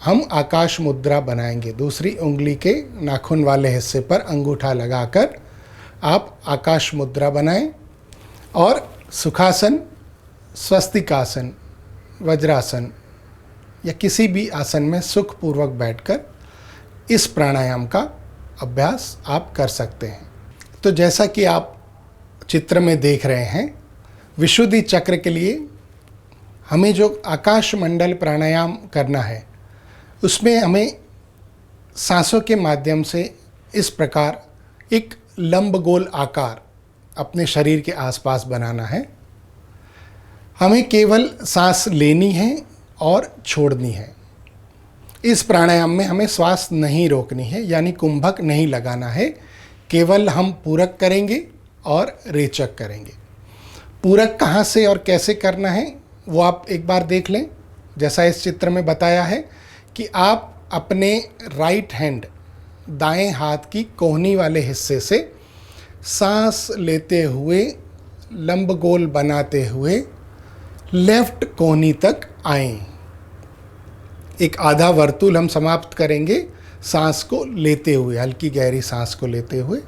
हम आकाश मुद्रा बनाएंगे। दूसरी उंगली के नाखून वाले हिस्से पर अंगूठा लगाकर आप आकाश मुद्रा बनाएं और सुखासन, स्वस्तिकासन, वज्रासन या किसी भी आसन में सुखपूर्वक बैठकर इस प्राणायाम का अभ्यास आप कर सकते हैं। तो जैसा कि आप चित्र में देख रहे हैं, विशुद्धि चक्र के लिए हमें जो आकाश मंडल प्राणायाम करना है उसमें हमें सांसों के माध्यम से इस प्रकार एक लंबगोल आकार अपने शरीर के आसपास बनाना है। हमें केवल सांस लेनी है और छोड़नी है। इस प्राणायाम में हमें श्वास नहीं रोकनी है, यानी कुंभक नहीं लगाना है। केवल हम पूरक करेंगे और रेचक करेंगे। पूरक कहाँ से और कैसे करना है वो आप एक बार देख लें। जैसा इस चित्र में बताया है कि आप अपने राइट हैंड, दाएं हाथ की कोहनी वाले हिस्से से सांस लेते हुए लंबगोल बनाते हुए लेफ्ट कोहनी तक आएं। एक आधा वर्तुल हम समाप्त करेंगे सांस को लेते हुए, हल्की गहरी सांस को लेते हुए।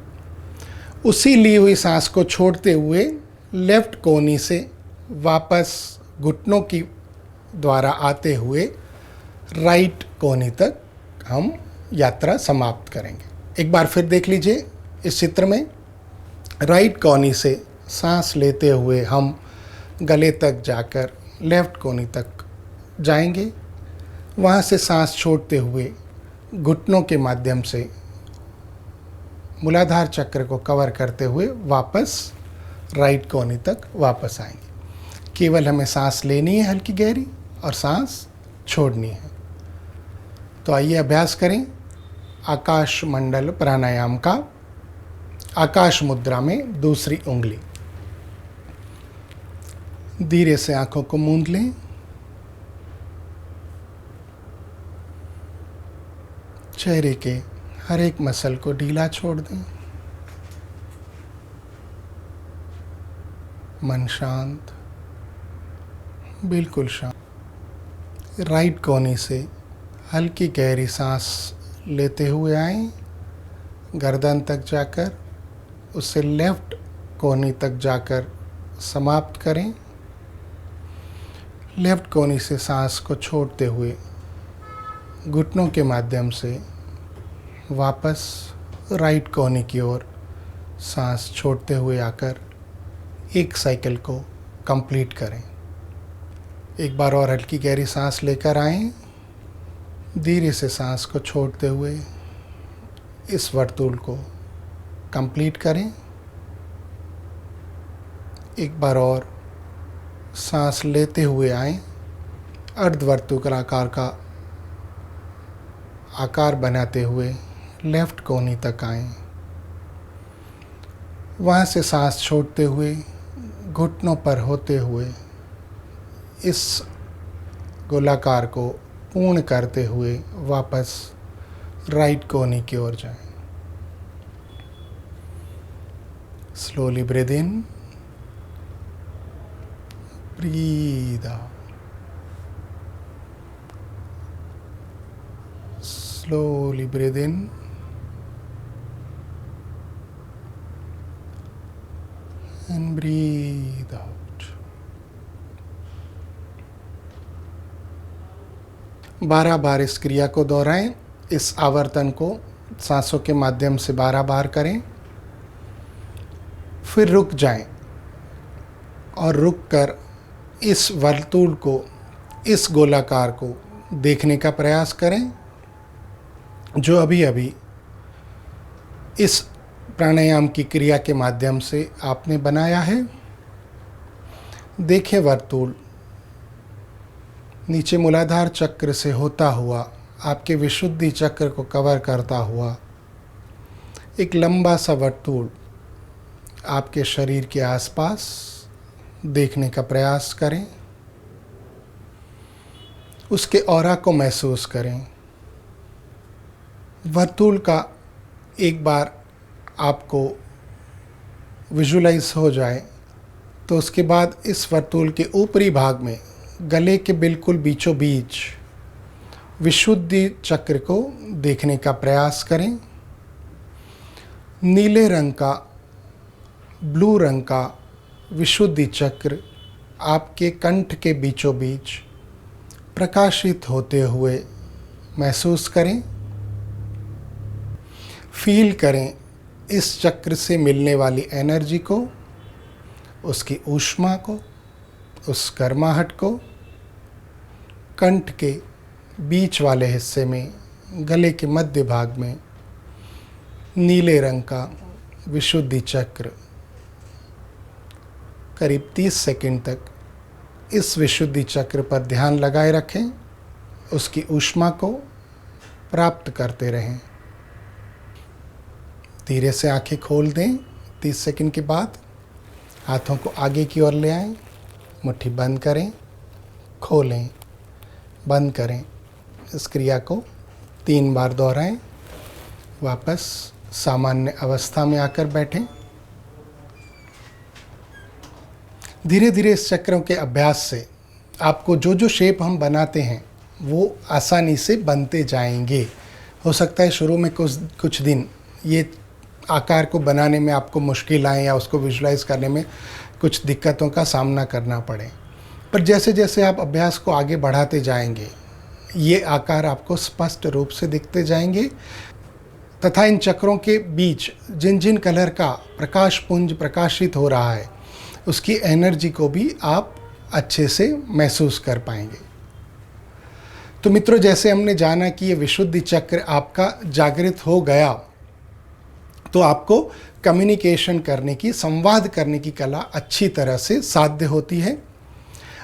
उसी ली हुई सांस को छोड़ते हुए लेफ्ट कोहनी से वापस घुटनों की द्वारा आते हुए राइट कोहनी तक हम यात्रा समाप्त करेंगे। एक बार फिर देख लीजिए इस चित्र में। राइट कोहनी से सांस लेते हुए हम गले तक जाकर लेफ्ट कोहनी तक जाएंगे। वहाँ से सांस छोड़ते हुए घुटनों के माध्यम से मूलाधार चक्र को कवर करते हुए वापस राइट कोहनी तक वापस आएंगे। केवल हमें सांस लेनी है हल्की गहरी और सांस छोड़नी है। तो आइए अभ्यास करें आकाश मंडल प्राणायाम का। आकाश मुद्रा में दूसरी उंगली। धीरे से आंखों को मूंद लें। चेहरे के हर एक मसल को ढीला छोड़ दें। मन शांत, बिल्कुल शांत। राइट कोहनी से हल्की गहरी सांस लेते हुए आएं, गर्दन तक जाकर उसे लेफ्ट कोहनी तक जाकर समाप्त करें। लेफ्ट कोहनी से सांस को छोड़ते हुए घुटनों के माध्यम से वापस राइट कोहनी की ओर सांस छोड़ते हुए आकर एक साइकिल को कंप्लीट करें। एक बार और हल्की गहरी सांस लेकर आएं। धीरे से सांस को छोड़ते हुए इस वर्तुल को कंप्लीट करें। एक बार और सांस लेते हुए आएं। अर्धवर्तुलाकार का आकार बनाते हुए लेफ्ट कोहनी तक आएं। वहाँ से सांस छोड़ते हुए घुटनों पर होते हुए इस गोलाकार को पूर्ण करते हुए वापस राइट कोहनी की ओर जाएं। Slowly breathe in, breathe out. Slowly breathe in and breathe out. बारह बार इस क्रिया को दोहराएं। इस आवर्तन को सांसों के माध्यम से 12 बार करें, फिर रुक जाएं और रुककर इस वर्तुल को, इस गोलाकार को देखने का प्रयास करें जो अभी अभी इस प्राणायाम की क्रिया के माध्यम से आपने बनाया है। देखें वर्तुल नीचे मूलाधार चक्र से होता हुआ आपके विशुद्धि चक्र को कवर करता हुआ एक लंबा सा वर्तुल आपके शरीर के आसपास देखने का प्रयास करें। उसके ऑरा को महसूस करें। वर्तुल का एक बार आपको विजुलाइज हो जाए तो उसके बाद इस वर्तुल के ऊपरी भाग में गले के बिल्कुल बीचों बीच विशुद्धि चक्र को देखने का प्रयास करें। नीले रंग का, ब्लू रंग का विशुद्धि चक्र आपके कंठ के बीचों बीच प्रकाशित होते हुए महसूस करें। फील करें इस चक्र से मिलने वाली एनर्जी को, उसकी ऊष्मा को, उस गर्माहट को। कंठ के बीच वाले हिस्से में, गले के मध्य भाग में नीले रंग का विशुद्धि चक्र करीब 30 सेकंड तक इस विशुद्धि चक्र पर ध्यान लगाए रखें। उसकी ऊष्मा को प्राप्त करते रहें। धीरे से आंखें खोल दें। 30 सेकंड के बाद हाथों को आगे की ओर ले आएं। मुट्ठी बंद करें, खोलें, बंद करें। इस क्रिया को 3 बार दोहराएं। वापस सामान्य अवस्था में आकर बैठें। धीरे धीरे इस चक्रों के अभ्यास से आपको जो जो शेप हम बनाते हैं वो आसानी से बनते जाएंगे। हो सकता है शुरू में कुछ दिन ये आकार को बनाने में आपको मुश्किल आए या उसको विजुलाइज करने में कुछ दिक्कतों का सामना करना पड़े, पर जैसे जैसे आप अभ्यास को आगे बढ़ाते जाएंगे ये आकार आपको स्पष्ट रूप से दिखते जाएंगे तथा इन चक्रों के बीच जिन जिन कलर का प्रकाश पुंज प्रकाशित हो रहा है उसकी एनर्जी को भी आप अच्छे से महसूस कर पाएंगे। तो मित्रों, जैसे हमने जाना कि ये विशुद्धि चक्र आपका जागृत हो गया तो आपको कम्युनिकेशन करने की, संवाद करने की कला अच्छी तरह से साध्य होती है।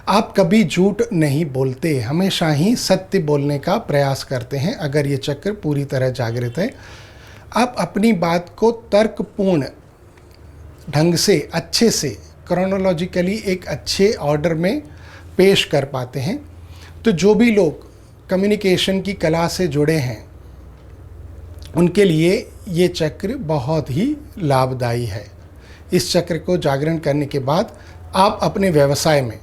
आप कभी झूठ नहीं बोलते, हमेशा ही सत्य बोलने का प्रयास करते हैं। अगर ये चक्र पूरी तरह जागृत है, आप अपनी बात को तर्कपूर्ण ढंग से, अच्छे से, क्रोनोलॉजिकली एक अच्छे ऑर्डर में पेश कर पाते हैं। तो जो भी लोग कम्युनिकेशन की कला से जुड़े हैं उनके लिए ये चक्र बहुत ही लाभदायी है। इस चक्र को जागरण करने के बाद आप अपने व्यवसाय में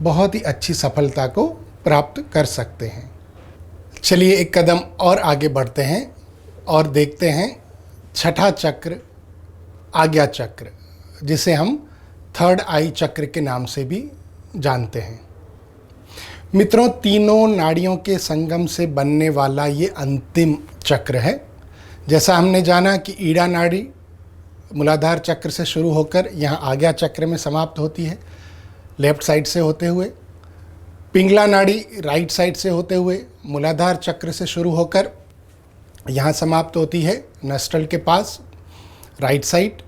बहुत ही अच्छी सफलता को प्राप्त कर सकते हैं। चलिए एक कदम और आगे बढ़ते हैं और देखते हैं छठा चक्र आज्ञा चक्र, जिसे हम थर्ड आई चक्र के नाम से भी जानते हैं। मित्रों, तीनों नाड़ियों के संगम से बनने वाला ये अंतिम चक्र है। जैसा हमने जाना कि ईड़ा नाड़ी मूलाधार चक्र से शुरू होकर यहाँ आज्ञा चक्र में समाप्त होती है, लेफ्ट साइड से होते हुए। पिंगला नाड़ी राइट साइड से होते हुए मूलाधार चक्र से शुरू होकर यहाँ समाप्त होती है नस्टल के पास, राइट साइड।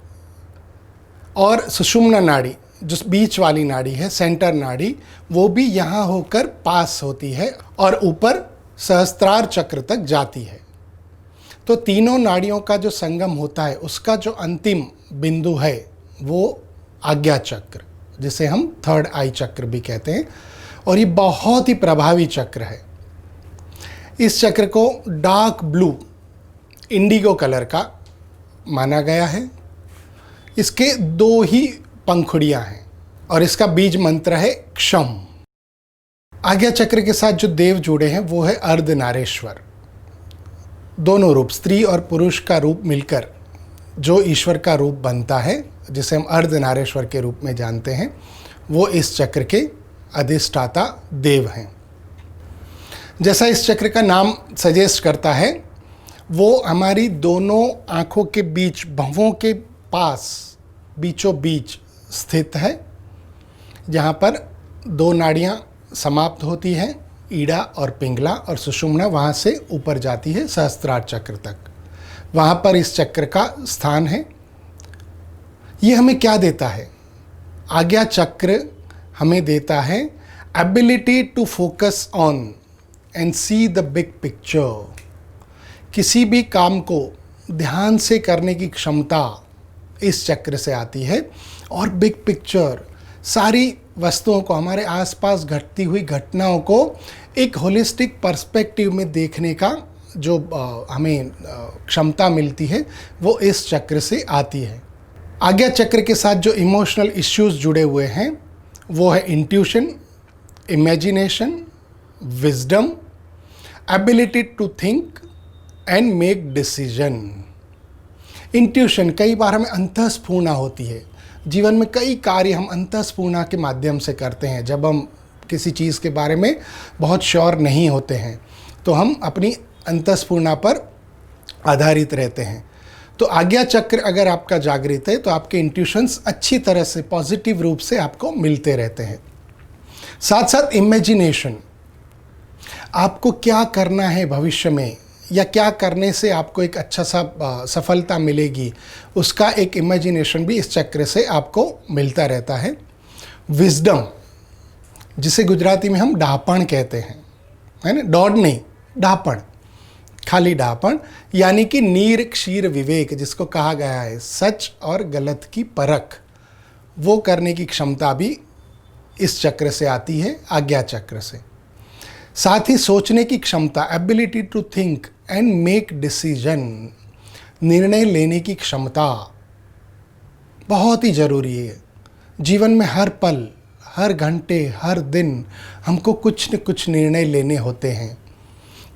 और सुषुम्ना नाड़ी जो बीच वाली नाड़ी है, सेंटर नाड़ी, वो भी यहाँ होकर पास होती है और ऊपर सहस्त्रार चक्र तक जाती है। तो तीनों नाड़ियों का जो संगम होता है, उसका जो अंतिम बिंदु है वो आज्ञा चक्र, जिसे हम थर्ड आई चक्र भी कहते हैं। और ये बहुत ही प्रभावी चक्र है। इस चक्र को डार्क ब्लू इंडिगो कलर का माना गया है। इसके 2 ही पंखुड़ियां हैं और इसका बीज मंत्र है क्षम। आज्ञा चक्र के साथ जो देव जुड़े हैं वो है अर्धनारेश्वर। दोनों रूप, स्त्री और पुरुष का रूप मिलकर जो ईश्वर का रूप बनता है, जिसे हम अर्धनारेश्वर के रूप में जानते हैं, वो इस चक्र के अधिष्ठाता देव हैं। जैसा इस चक्र का नाम सजेस्ट करता है, वो हमारी दोनों आँखों के बीच, भंवों के पास, बीचों बीच स्थित है, जहाँ पर 2 नाड़ियाँ समाप्त होती हैं, ईड़ा और पिंगला, और सुषुम्ना वहाँ से ऊपर जाती है सहस्त्रार चक्र तक। वहाँ पर इस चक्र का स्थान है। ये हमें क्या देता है? आज्ञा चक्र हमें देता है ability to focus on and see the big picture. किसी भी काम को ध्यान से करने की क्षमता इस चक्र से आती है और बिग पिक्चर, सारी वस्तुओं को, हमारे आसपास घटती हुई घटनाओं को एक होलिस्टिक पर्सपेक्टिव में देखने का जो हमें क्षमता मिलती है, वो इस चक्र से आती है। आज्ञा चक्र के साथ जो इमोशनल इश्यूज जुड़े हुए हैं वो है intuition, imagination, wisdom, ability to think and make decision. Intuition, कई बार हमें अंतःस्फूर्णा होती है। जीवन में कई कार्य हम अंतःस्फूर्णा के माध्यम से करते हैं। जब हम किसी चीज़ के बारे में बहुत श्योर नहीं होते हैं तो हम अपनी अंतःस्फूर्णा पर आधारित रहते हैं। तो आज्ञा चक्र अगर आपका जागृत है तो आपके इंट्यूशंस अच्छी तरह से, पॉजिटिव रूप से आपको मिलते रहते हैं। साथ साथ इमेजिनेशन, आपको क्या करना है भविष्य में या क्या करने से आपको एक अच्छा सा सफलता मिलेगी, उसका एक इमेजिनेशन भी इस चक्र से आपको मिलता रहता है। विजडम, जिसे गुजराती में हम डाहपण कहते हैं, है ना, डॉड नहीं, डाहपण, खाली डाहपण, यानी कि नीर क्षीर विवेक जिसको कहा गया है, सच और गलत की परख, वो करने की क्षमता भी इस चक्र से आती है, आज्ञा चक्र से। साथ ही सोचने की क्षमता, ability to think and make decision, निर्णय लेने की क्षमता बहुत ही ज़रूरी है। जीवन में हर पल, हर घंटे, हर दिन हमको कुछ न कुछ निर्णय लेने होते हैं।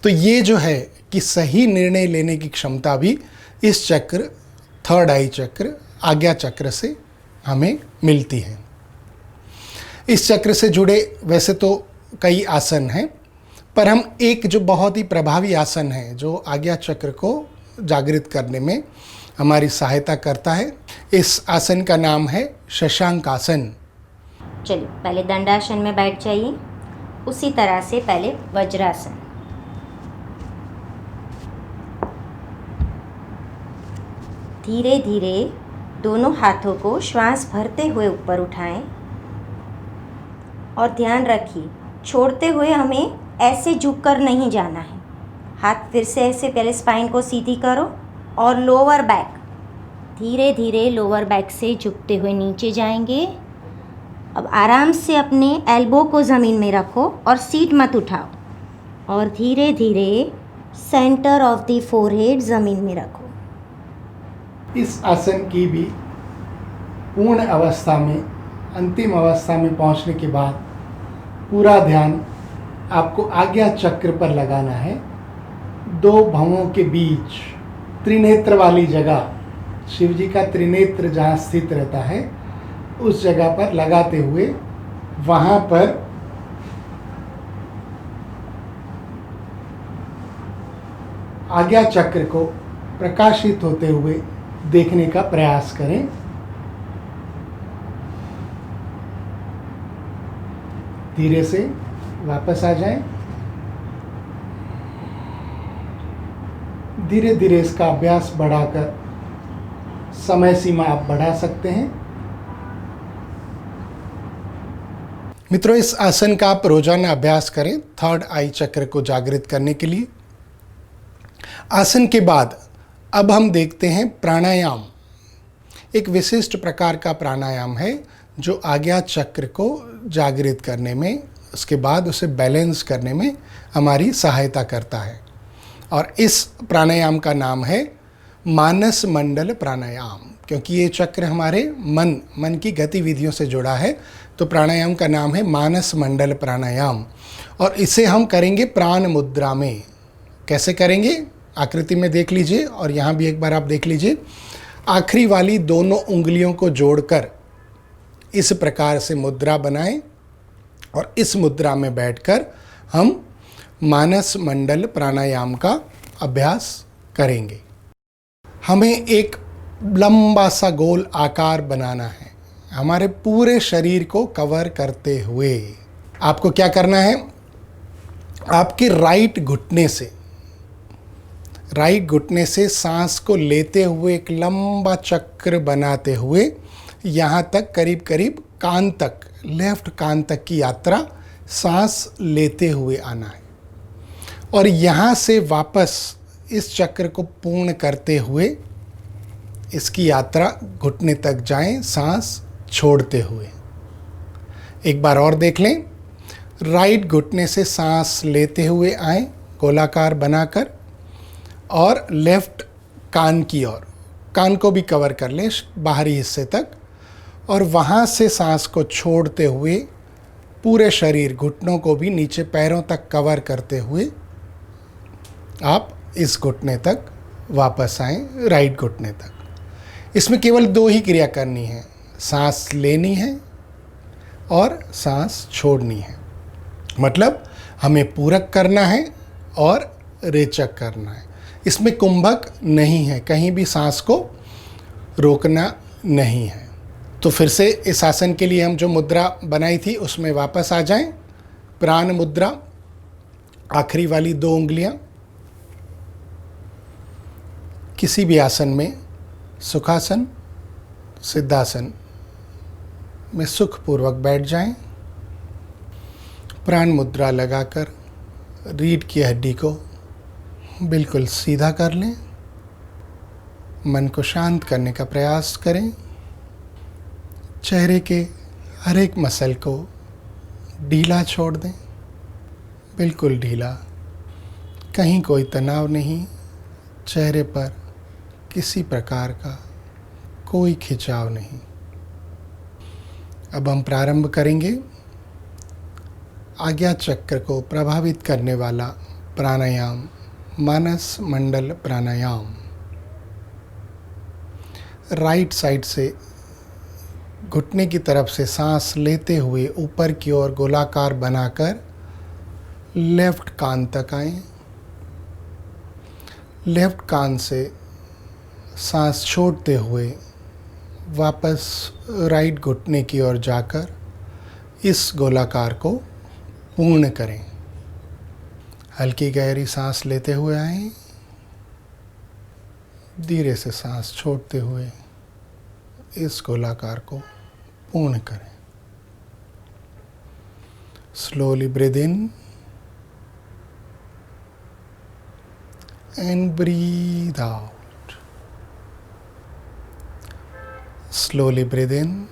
तो ये जो है कि सही निर्णय लेने की क्षमता भी इस चक्र, थर्ड आई चक्र, आज्ञा चक्र से हमें मिलती है। इस चक्र से जुड़े वैसे तो कई आसन हैं, पर हम एक जो बहुत ही प्रभावी आसन है जो आज्ञा चक्र को जागृत करने में हमारी सहायता करता है, इस आसन का नाम है शशांक आसन। चलिए पहले दंडासन में बैठ जाइए, उसी तरह से पहले वज्रासन। धीरे धीरे दोनों हाथों को श्वास भरते हुए ऊपर उठाएं और ध्यान रखिए छोड़ते हुए हमें ऐसे झुककर नहीं जाना है। हाथ फिर से ऐसे, पहले स्पाइन को सीधी करो और लोअर बैक, धीरे धीरे लोअर बैक से झुकते हुए नीचे जाएंगे। अब आराम से अपने एल्बो को ज़मीन में रखो और सीट मत उठाओ और धीरे धीरे सेंटर ऑफ द फोरहेड ज़मीन में रखो। इस आसन की भी पूर्ण अवस्था में, अंतिम अवस्था में पहुंचने के बाद पूरा ध्यान आपको आज्ञा चक्र पर लगाना है। 2 भवों के बीच त्रिनेत्र वाली जगह शिव जी का त्रिनेत्र जहाँ स्थित रहता है उस जगह पर लगाते हुए वहाँ पर आज्ञा चक्र को प्रकाशित होते हुए देखने का प्रयास करें। धीरे से वापस आ जाएं। धीरे धीरे इसका अभ्यास बढ़ाकर समय सीमा आप बढ़ा सकते हैं। मित्रों, इस आसन का आप रोजाना अभ्यास करें थर्ड आई चक्र को जागृत करने के लिए। आसन के बाद अब हम देखते हैं प्राणायाम। एक विशिष्ट प्रकार का प्राणायाम है जो आज्ञा चक्र को जागृत करने में, उसके बाद उसे बैलेंस करने में हमारी सहायता करता है। और इस प्राणायाम का नाम है मानस मंडल प्राणायाम। क्योंकि ये चक्र हमारे मन की गतिविधियों से जुड़ा है, तो प्राणायाम का नाम है मानस मंडल प्राणायाम। और इसे हम करेंगे प्राण मुद्रा में। कैसे करेंगे? आकृति में देख लीजिए और यहाँ भी एक बार आप देख लीजिए। आखिरी वाली दोनों उंगलियों को जोड़कर इस प्रकार से मुद्रा बनाएं और इस मुद्रा में बैठकर हम मानस मंडल प्राणायाम का अभ्यास करेंगे। हमें एक लंबा सा गोल आकार बनाना है हमारे पूरे शरीर को कवर करते हुए। आपको क्या करना है? आपके राइट घुटने से सांस को लेते हुए एक लंबा चक्र बनाते हुए यहाँ तक करीब करीब कान तक, लेफ्ट कान तक की यात्रा सांस लेते हुए आना है। और यहाँ से वापस इस चक्र को पूर्ण करते हुए इसकी यात्रा घुटने तक जाएं, सांस छोड़ते हुए। एक बार और देख लें। राइट घुटने से सांस लेते हुए आए गोलाकार बनाकर, और लेफ्ट कान की ओर, कान को भी कवर कर लें बाहरी हिस्से तक, और वहाँ से सांस को छोड़ते हुए पूरे शरीर, घुटनों को भी नीचे पैरों तक कवर करते हुए आप इस घुटने तक वापस आएं, राइट घुटने तक। इसमें केवल 2 ही क्रिया करनी है, सांस लेनी है और सांस छोड़नी है। मतलब हमें पूरक करना है और रेचक करना है। इसमें कुंभक नहीं है, कहीं भी सांस को रोकना नहीं है। तो फिर से इस आसन के लिए हम जो मुद्रा बनाई थी उसमें वापस आ जाएं। प्राण मुद्रा, आखिरी वाली 2 उंगलियां। किसी भी आसन में, सुखासन, सिद्धासन में सुखपूर्वक बैठ जाएं। प्राण मुद्रा लगाकर रीढ़ की हड्डी को बिल्कुल सीधा कर लें। मन को शांत करने का प्रयास करें। चेहरे के हर एक मसल को ढीला छोड़ दें, बिल्कुल ढीला, कहीं कोई तनाव नहीं, चेहरे पर किसी प्रकार का कोई खिंचाव नहीं। अब हम प्रारंभ करेंगे आज्ञा चक्र को प्रभावित करने वाला प्राणायाम, मानस मंडल प्राणायाम। राइट साइड से घुटने की तरफ से सांस लेते हुए ऊपर की ओर गोलाकार बनाकर लेफ्ट कान तक आएं। लेफ्ट कान से सांस छोड़ते हुए वापस राइट घुटने की ओर जाकर इस गोलाकार को पूर्ण करें। हल्की गहरी सांस लेते हुए आएं, धीरे से सांस छोड़ते हुए इस गोलाकार को पूर्ण करें। Slowly breathe in and breathe out. Slowly breathe in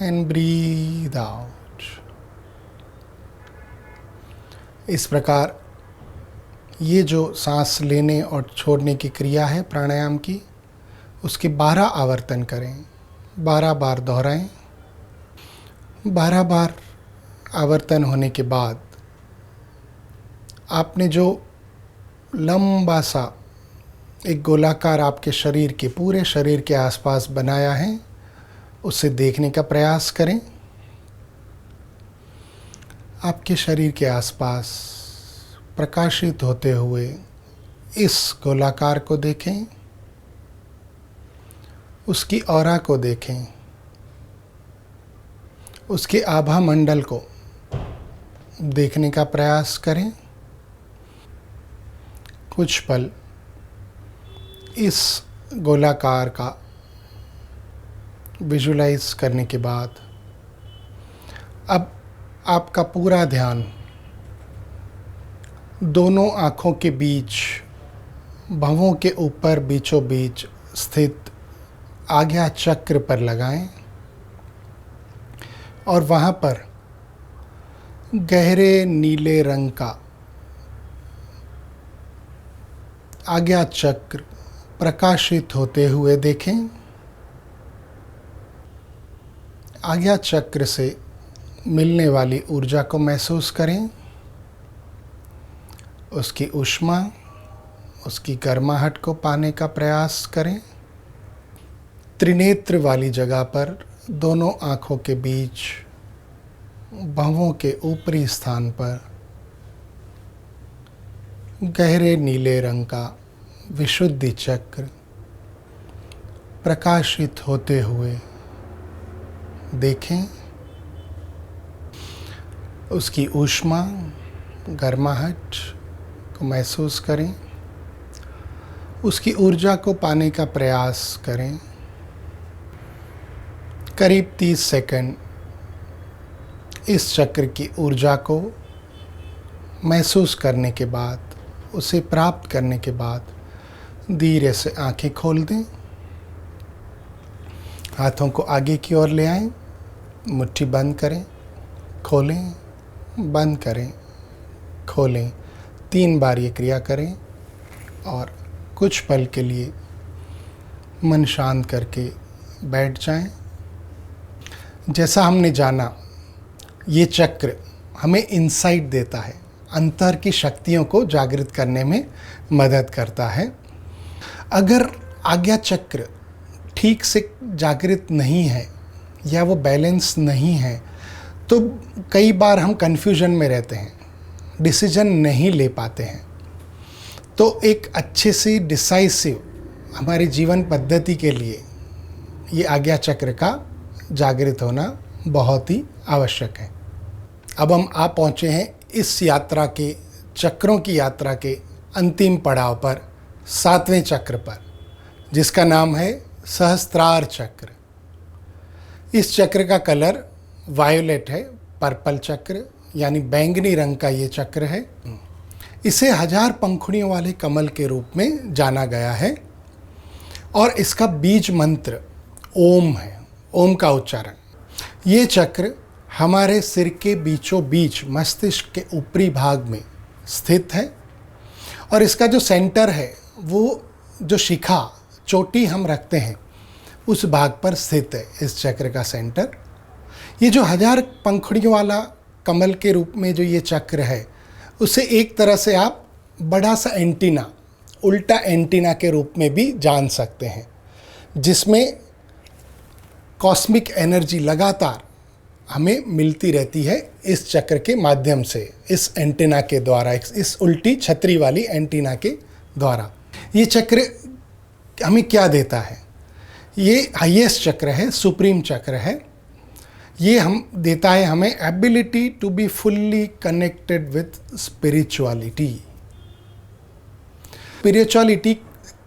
and breathe out. इस प्रकार ये जो सांस लेने और छोड़ने की क्रिया है प्राणायाम की, उसके 12 आवर्तन करें, 12 बार दोहराएं। 12 बार आवर्तन होने के बाद आपने जो लंबा सा एक गोलाकार आपके शरीर के पूरे शरीर के आसपास बनाया है, उसे देखने का प्रयास करें। आपके शरीर के आसपास प्रकाशित होते हुए इस गोलाकार को देखें, उसकी ऑरा को देखें, उसके आभा मंडल को देखने का प्रयास करें। कुछ पल इस गोलाकार का विजुलाइज करने के बाद अब आपका पूरा ध्यान दोनों आँखों के बीच, भवों के ऊपर बीचों बीच स्थित आज्ञा चक्र पर लगाएं और वहाँ पर गहरे नीले रंग का आज्ञा चक्र प्रकाशित होते हुए देखें। आज्ञा चक्र से मिलने वाली ऊर्जा को महसूस करें, उसकी ऊष्मा, उसकी गर्माहट को पाने का प्रयास करें। त्रिनेत्र वाली जगह पर दोनों आँखों के बीच, भवों के ऊपरी स्थान पर गहरे नीले रंग का विशुद्धि चक्र प्रकाशित होते हुए देखें। उसकी ऊष्मा, गर्माहट को महसूस करें, उसकी ऊर्जा को पाने का प्रयास करें। करीब 30 सेकंड इस चक्र की ऊर्जा को महसूस करने के बाद, उसे प्राप्त करने के बाद धीरे से आंखें खोल दें। हाथों को आगे की ओर ले आएं, मुट्ठी बंद करें, खोलें, बंद करें, खोलें। 3 बार ये क्रिया करें और कुछ पल के लिए मन शांत करके बैठ जाएं। जैसा हमने जाना, ये चक्र हमें इंसाइट देता है, अंतर की शक्तियों को जागृत करने में मदद करता है। अगर आज्ञा चक्र ठीक से जागृत नहीं है या वो बैलेंस नहीं है तो कई बार हम कन्फ्यूजन में रहते हैं, डिसीजन नहीं ले पाते हैं। तो एक अच्छे से डिसाइसिव हमारे जीवन पद्धति के लिए ये आज्ञा चक्र का जागृत होना बहुत ही आवश्यक है। अब हम आ पहुँचे हैं इस यात्रा के, चक्रों की यात्रा के अंतिम पड़ाव पर, 7वें चक्र पर, जिसका नाम है सहस्त्रार चक्र। इस चक्र का कलर वायोलेट है, पर्पल चक्र यानी बैंगनी रंग का ये चक्र है। इसे 1000 पंखुड़ियों वाले कमल के रूप में जाना गया है और इसका बीज मंत्र ओम है, ओम का उच्चारण। ये चक्र हमारे सिर के बीचों बीच मस्तिष्क के ऊपरी भाग में स्थित है और इसका जो सेंटर है, वो जो शिखा, चोटी हम रखते हैं, उस भाग पर स्थित है इस चक्र का सेंटर। ये जो 1000 पंखुड़ियों वाला कमल के रूप में जो ये चक्र है, उसे एक तरह से आप बड़ा सा एंटीना, उल्टा एंटीना के रूप में भी जान सकते हैं, जिसमें कॉस्मिक एनर्जी लगातार हमें मिलती रहती है इस चक्र के माध्यम से, इस एंटीना के द्वारा, इस उल्टी छतरी वाली एंटीना के द्वारा। ये चक्र हमें क्या देता है? ये हाईएस्ट चक्र है, सुप्रीम चक्र है। ये हम देता है हमें ability to be fully connected with spirituality. Spirituality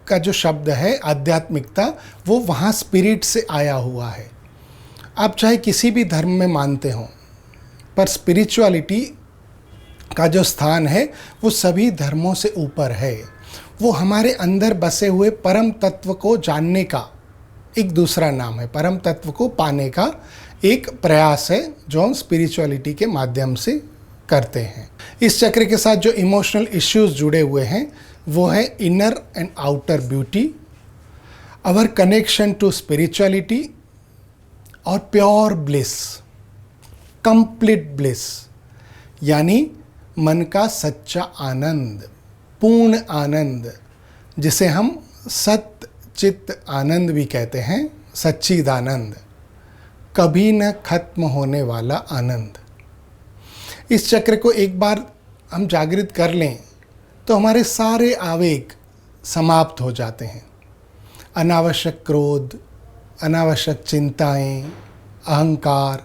का जो शब्द है, आध्यात्मिकता, वो वहाँ स्पिरिट से आया हुआ है। आप चाहे किसी भी धर्म में मानते हों, पर स्पिरिचुअलिटी का जो स्थान है वो सभी धर्मों से ऊपर है। वो हमारे अंदर बसे हुए परम तत्व को जानने का एक दूसरा नाम है, परम तत्व को पाने का एक प्रयास है जो हम स्पिरिचुअलिटी के माध्यम से करते हैं। इस चक्र के साथ जो इमोशनल इश्यूज जुड़े हुए हैं वो है inner and outer beauty, our connection to spirituality और प्योर ब्लिस, कंप्लीट ब्लिस, यानी मन का सच्चा आनंद, पूर्ण आनंद, जिसे हम सत चित आनंद भी कहते हैं, सच्चिदानंद, कभी न खत्म होने वाला आनंद। इस चक्र को एक बार हम जागृत कर लें तो हमारे सारे आवेग समाप्त हो जाते हैं। अनावश्यक क्रोध, अनावश्यक चिंताएं, अहंकार,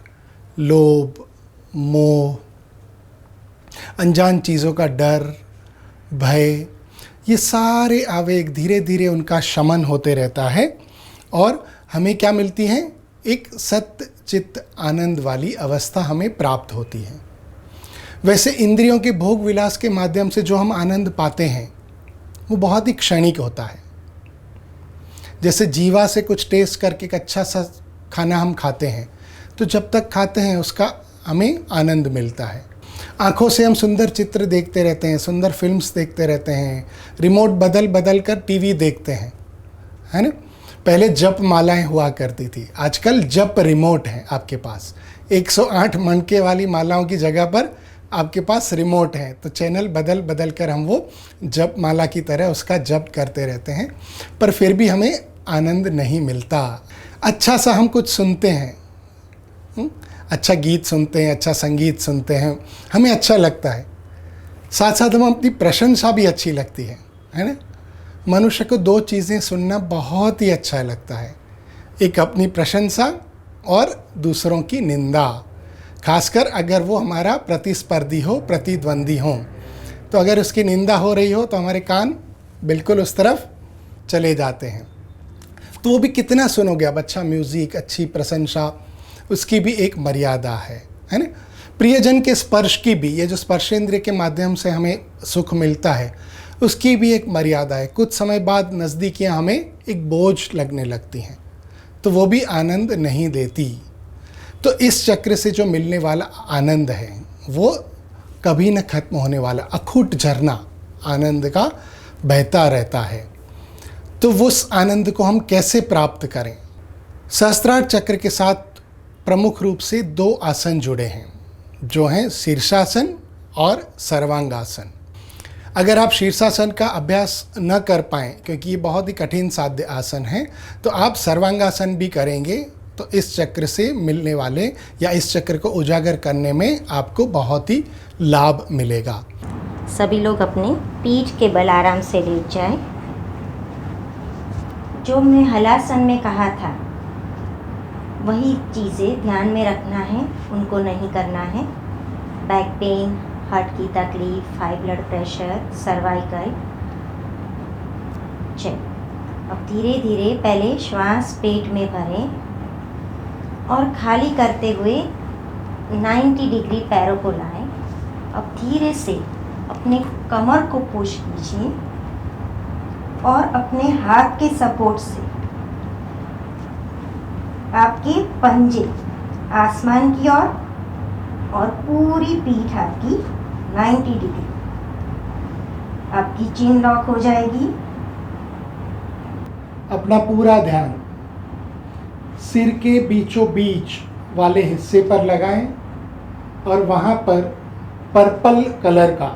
लोभ, मोह, अनजान चीज़ों का डर, भय, ये सारे आवेग धीरे धीरे उनका शमन होते रहता है और हमें क्या मिलती है? एक सत्य चित्त आनंद वाली अवस्था हमें प्राप्त होती है। वैसे इंद्रियों के भोग विलास के माध्यम से जो हम आनंद पाते हैं वो बहुत ही क्षणिक होता है। जैसे जीवा से कुछ टेस्ट करके एक अच्छा सा खाना हम खाते हैं तो जब तक खाते हैं उसका हमें आनंद मिलता है। आँखों से हम सुंदर चित्र देखते रहते हैं, सुंदर फिल्म्स देखते रहते हैं, रिमोट बदल बदल कर टीवी देखते हैं, है ना। पहले जप मालाएं हुआ करती थी, आजकल जप रिमोट है आपके पास। 108 मनके वाली मालाओं की जगह पर आपके पास रिमोट है, तो चैनल बदल बदल कर हम वो जप माला की तरह उसका जप करते रहते हैं, पर फिर भी हमें आनंद नहीं मिलता। अच्छा सा हम कुछ सुनते हैं, अच्छा गीत सुनते हैं, अच्छा संगीत सुनते हैं, हमें अच्छा लगता है, साथ साथ हम अपनी प्रशंसा भी अच्छी लगती है ना। मनुष्य को दो चीज़ें सुनना बहुत ही अच्छा लगता है, एक अपनी प्रशंसा और दूसरों की निंदा। खासकर अगर वो हमारा प्रतिस्पर्धी हो, प्रतिद्वंदी हो, तो अगर उसकी निंदा हो रही हो तो हमारे कान बिल्कुल उस तरफ चले जाते हैं। तो वो भी कितना सुनोगे अब, अच्छा म्यूज़िक, अच्छी प्रशंसा, उसकी भी एक मर्यादा है ना। प्रियजन के स्पर्श की भी, ये जो स्पर्शेंद्रिय के माध्यम से हमें सुख मिलता है, उसकी भी एक मर्यादा है। कुछ समय बाद नज़दीकियाँ हमें एक बोझ लगने लगती हैं, तो वो भी आनंद नहीं देती। तो इस चक्र से जो मिलने वाला आनंद है वो कभी न खत्म होने वाला अखूट झरना आनंद का बहता रहता है। तो उस आनंद को हम कैसे प्राप्त करें? सहस्त्रार चक्र के साथ प्रमुख रूप से दो आसन जुड़े हैं, जो हैं शीर्षासन और सर्वांगासन। अगर आप शीर्षासन का अभ्यास न कर पाएँ, क्योंकि ये बहुत ही कठिन साध्य आसन है, तो आप सर्वांगासन भी करेंगे तो इस चक्र से मिलने वाले या इस चक्र को उजागर करने में आपको बहुत ही लाभ मिलेगा। सभी लोग अपने पीठ के बल आराम से लेट जाएं। जो मैं हलासन में कहा था वही चीज़ें ध्यान में रखना है, उनको नहीं करना है। बैक पेन, हार्ट की तकलीफ, हाई ब्लड प्रेशर, सर्वाइकल। चल अब धीरे धीरे पहले श्वास पेट में भरें और खाली करते हुए 90 डिग्री पैरों को लाएं। अब धीरे से अपने कमर को पुश कीजिए और अपने हाथ के सपोर्ट से आपके पंजे आसमान की ओर और पूरी पीठ आपकी 90 डिग्री। आपकी चिन लॉक हो जाएगी। अपना पूरा ध्यान सिर के बीचों बीच वाले हिस्से पर लगाएं और वहाँ पर पर्पल कलर का,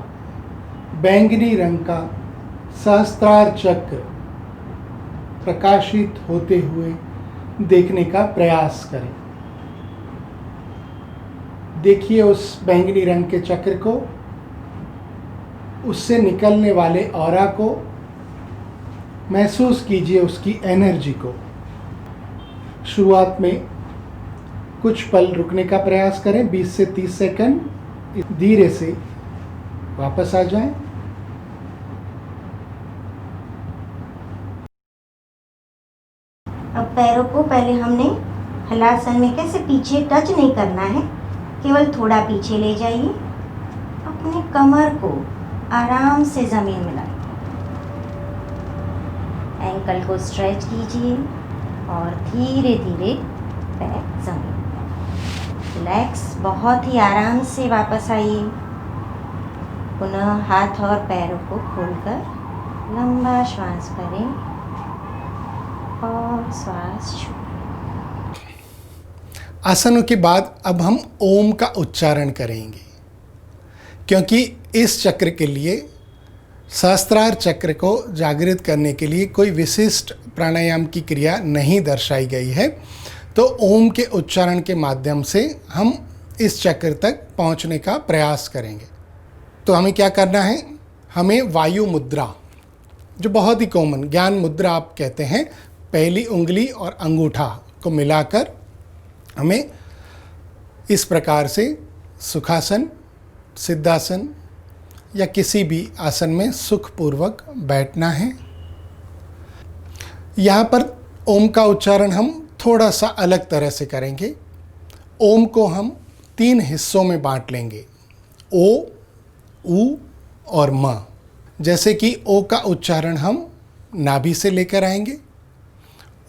बैंगनी रंग का सहस्त्रार चक्र प्रकाशित होते हुए देखने का प्रयास करें। देखिए उस बैंगनी रंग के चक्र को, उससे निकलने वाले ऑरा को महसूस कीजिए, उसकी एनर्जी को। शुरुआत में कुछ पल रुकने का प्रयास करें, 20 से 30 सेकंड, धीरे से वापस आ जाएं। अब पैरों को पहले हमने हलासन में कैसे पीछे टच नहीं करना है, केवल थोड़ा पीछे ले जाइए। अपने कमर को आराम से ज़मीन में लाइए, एंकल को स्ट्रेच कीजिए और धीरे धीरे पैर ज़मीन। रिलैक्स, बहुत ही आराम से वापस आइए। पुनः हाथ और पैरों को खोलकर लंबा श्वास भरें और श्वास छोड़ें। आसनों के बाद अब हम ओम का उच्चारण करेंगे, क्योंकि इस चक्र के लिए सहस्त्रार चक्र को जागृत करने के लिए कोई विशिष्ट प्राणायाम की क्रिया नहीं दर्शाई गई है, तो ओम के उच्चारण के माध्यम से हम इस चक्र तक पहुंचने का प्रयास करेंगे। तो हमें क्या करना है, हमें वायु मुद्रा, जो बहुत ही कॉमन ज्ञान मुद्रा आप कहते हैं, पहली उंगली और अंगूठा को मिलाकर हमें इस प्रकार से सुखासन, सिद्धासन या किसी भी आसन में सुखपूर्वक बैठना है। यहाँ पर ओम का उच्चारण हम थोड़ा सा अलग तरह से करेंगे। ओम को हम 3 हिस्सों में बांट लेंगे, ओ, ऊ और म। जैसे कि ओ का उच्चारण हम नाभि से लेकर आएंगे,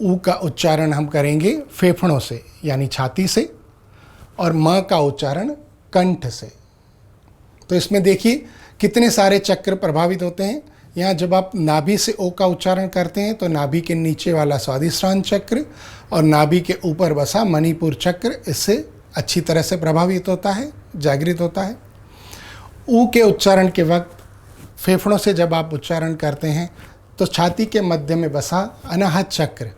ऊ का उच्चारण हम करेंगे फेफड़ों से यानी छाती से, और म का उच्चारण कंठ से। तो इसमें देखिए कितने सारे चक्र प्रभावित होते हैं। यहाँ जब आप नाभि से ओ का उच्चारण करते हैं तो नाभि के नीचे वाला स्वादिष्टान चक्र और नाभि के ऊपर बसा मणिपुर चक्र इससे अच्छी तरह से प्रभावित होता है, जागृत होता है। ऊ के उच्चारण के वक्त फेफड़ों से जब आप उच्चारण करते हैं तो छाती के मध्य में बसा अनाहत चक्र,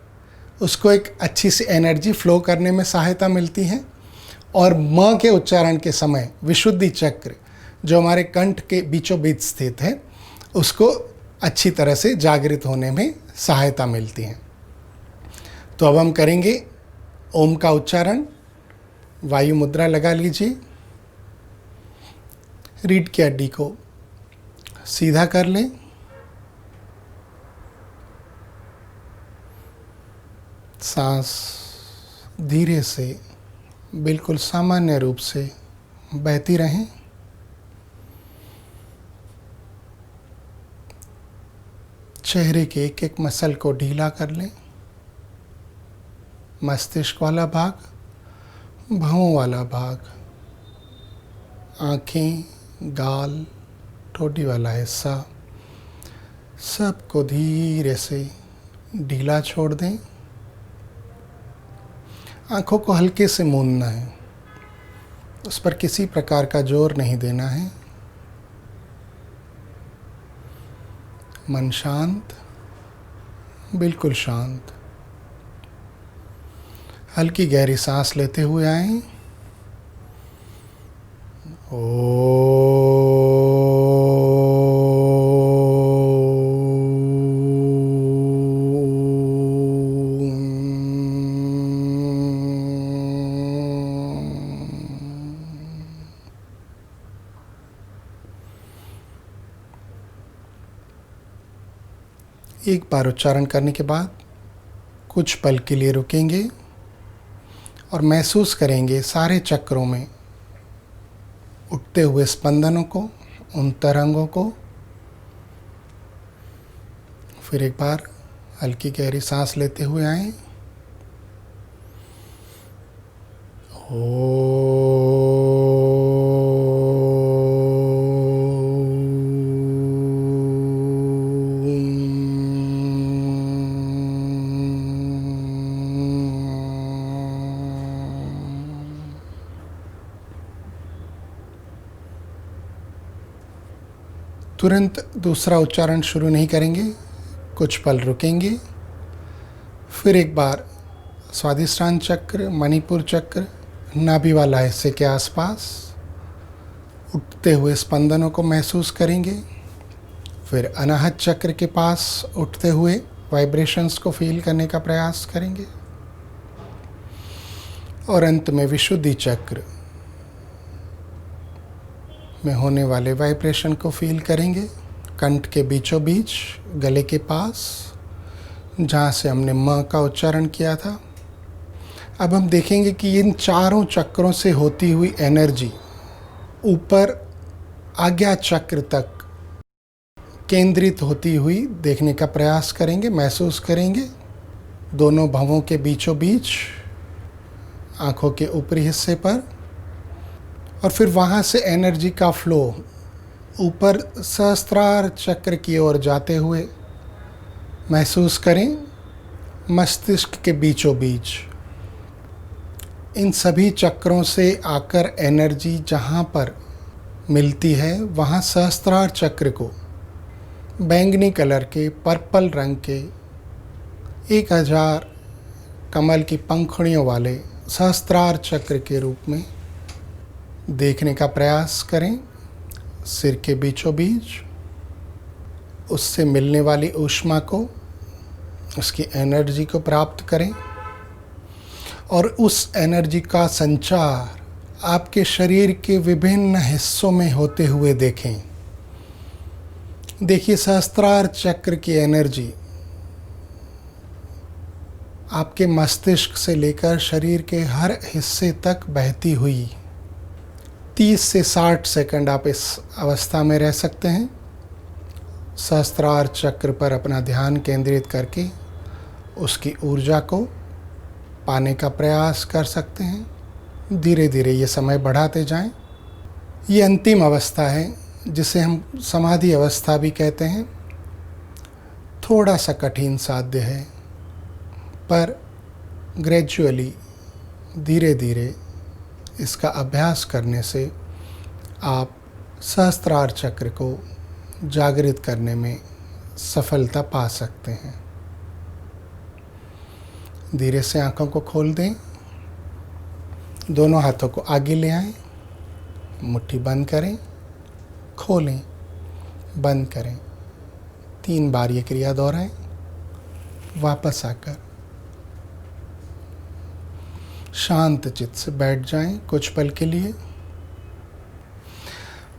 उसको एक अच्छी सी एनर्जी फ्लो करने में सहायता मिलती है। और म के उच्चारण के समय विशुद्धि चक्र, जो हमारे कंठ के बीचों बीच स्थित है, उसको अच्छी तरह से जागृत होने में सहायता मिलती है। तो अब हम करेंगे ओम का उच्चारण। वायु मुद्रा लगा लीजिए, रीढ़ की हड्डी को सीधा कर लें, सांस धीरे से बिल्कुल सामान्य रूप से बहती रहें। चेहरे के एक एक मसल को ढीला कर लें। मस्तिष्क वाला भाग, भौं वाला भाग, आँखें, गाल, ठोड़ी वाला हिस्सा, सबको धीरे से ढीला छोड़ दें। आँखों को हल्के से मूंदना है, उस पर किसी प्रकार का जोर नहीं देना है। मन शांत, बिल्कुल शांत। हल्की गहरी सांस लेते हुए आएं। एक बार उच्चारण करने के बाद कुछ पल के लिए रुकेंगे और महसूस करेंगे सारे चक्रों में उठते हुए स्पंदनों को, उन तरंगों को। फिर एक बार हल्की गहरी सांस लेते हुए आएं। तुरंत दूसरा उच्चारण शुरू नहीं करेंगे, कुछ पल रुकेंगे। फिर एक बार स्वादिष्टान चक्र, मणिपुर चक्र, नाभि वाला हिस्से के आसपास उठते हुए स्पंदनों को महसूस करेंगे। फिर अनाहत चक्र के पास उठते हुए वाइब्रेशंस को फील करने का प्रयास करेंगे। और अंत में विशुद्धि चक्र में होने वाले वाइब्रेशन को फील करेंगे। कंठ के बीचों बीच, गले के पास, जहाँ से हमने म का उच्चारण किया था। अब हम देखेंगे कि इन चारों चक्रों से होती हुई एनर्जी ऊपर आज्ञा चक्र तक केंद्रित होती हुई देखने का प्रयास करेंगे, महसूस करेंगे। दोनों भवों के बीचों बीच, आँखों के ऊपरी हिस्से पर, और फिर वहाँ से एनर्जी का फ्लो ऊपर सहस्त्रार चक्र की ओर जाते हुए महसूस करें। मस्तिष्क के बीचों बीच इन सभी चक्रों से आकर एनर्जी जहाँ पर मिलती है, वहाँ सहस्त्रार चक्र को बैंगनी कलर के, पर्पल रंग के 1000 कमल की पंखुड़ियों वाले सहस्त्रार चक्र के रूप में देखने का प्रयास करें। सिर के बीचों बीच उससे मिलने वाली ऊष्मा को, उसकी एनर्जी को प्राप्त करें और उस एनर्जी का संचार आपके शरीर के विभिन्न हिस्सों में होते हुए देखें। देखिए, सहस्त्रार चक्र की एनर्जी आपके मस्तिष्क से लेकर शरीर के हर हिस्से तक बहती हुई। 30 से 60 सेकंड आप इस अवस्था में रह सकते हैं। सहस्त्रार चक्र पर अपना ध्यान केंद्रित करके उसकी ऊर्जा को पाने का प्रयास कर सकते हैं। धीरे धीरे ये समय बढ़ाते जाएं। ये अंतिम अवस्था है जिसे हम समाधि अवस्था भी कहते हैं। थोड़ा सा कठिन साध्य है, पर ग्रेजुअली धीरे धीरे इसका अभ्यास करने से आप सहस्त्रार चक्र को जागृत करने में सफलता पा सकते हैं। धीरे से आंखों को खोल दें, दोनों हाथों को आगे ले आएं, मुट्ठी बंद करें, खोलें, बंद करें। 3 बार ये क्रिया दोहराएं। वापस आकर शांत चित्त से बैठ जाएं कुछ पल के लिए।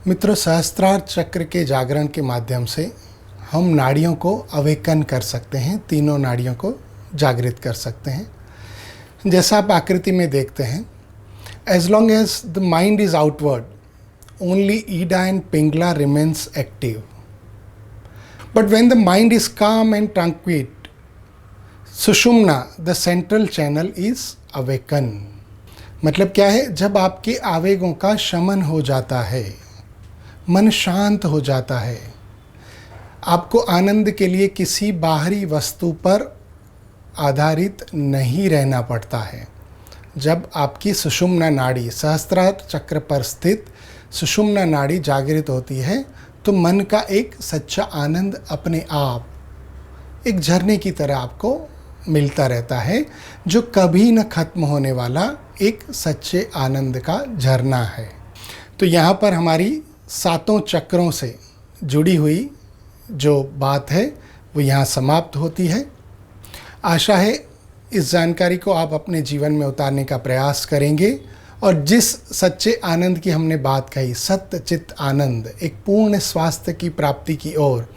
मित्रों, सहस्त्रार चक्र के जागरण के माध्यम से हम नाड़ियों को अवेकन कर सकते हैं, तीनों नाड़ियों को जागृत कर सकते हैं। जैसा आप आकृति में देखते हैं, as long as the mind is outward, only Ida and Pingala remains active, but when the mind is calm and tranquil, Sushumna the central channel is awaken. मतलब क्या है? जब आपके आवेगों का शमन हो जाता है, मन शांत हो जाता है, आपको आनंद के लिए किसी बाहरी वस्तु पर आधारित नहीं रहना पड़ता है। जब आपकी सुषुम्ना नाड़ी, सहस्त्रार चक्र पर स्थित सुषुम्ना नाड़ी जागृत होती है, तो मन का एक सच्चा आनंद अपने आप एक झरने की तरह आपको मिलता रहता है, जो कभी न खत्म होने वाला एक सच्चे आनंद का झरना है। तो यहाँ पर हमारी 7 चक्रों से जुड़ी हुई जो बात है वो यहाँ समाप्त होती है। आशा है इस जानकारी को आप अपने जीवन में उतारने का प्रयास करेंगे और जिस सच्चे आनंद की हमने बात कही, सत्य चित्त आनंद, एक पूर्ण स्वास्थ्य की प्राप्ति की ओर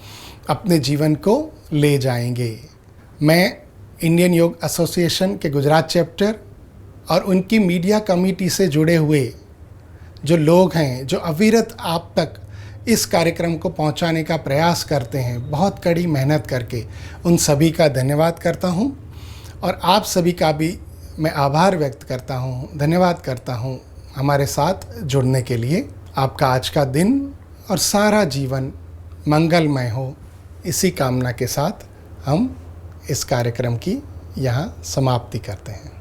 अपने जीवन को ले जाएंगे। मैं इंडियन योग एसोसिएशन के गुजरात चैप्टर और उनकी मीडिया कमेटी से जुड़े हुए जो लोग हैं, जो अविरत आप तक इस कार्यक्रम को पहुंचाने का प्रयास करते हैं, बहुत कड़ी मेहनत करके, उन सभी का धन्यवाद करता हूं और आप सभी का भी मैं आभार व्यक्त करता हूं, धन्यवाद करता हूं हमारे साथ जुड़ने के लिए। आपका आज का दिन और सारा जीवन मंगलमय हो, इसी कामना के साथ हम इस कार्यक्रम की यहाँ समाप्ति करते हैं।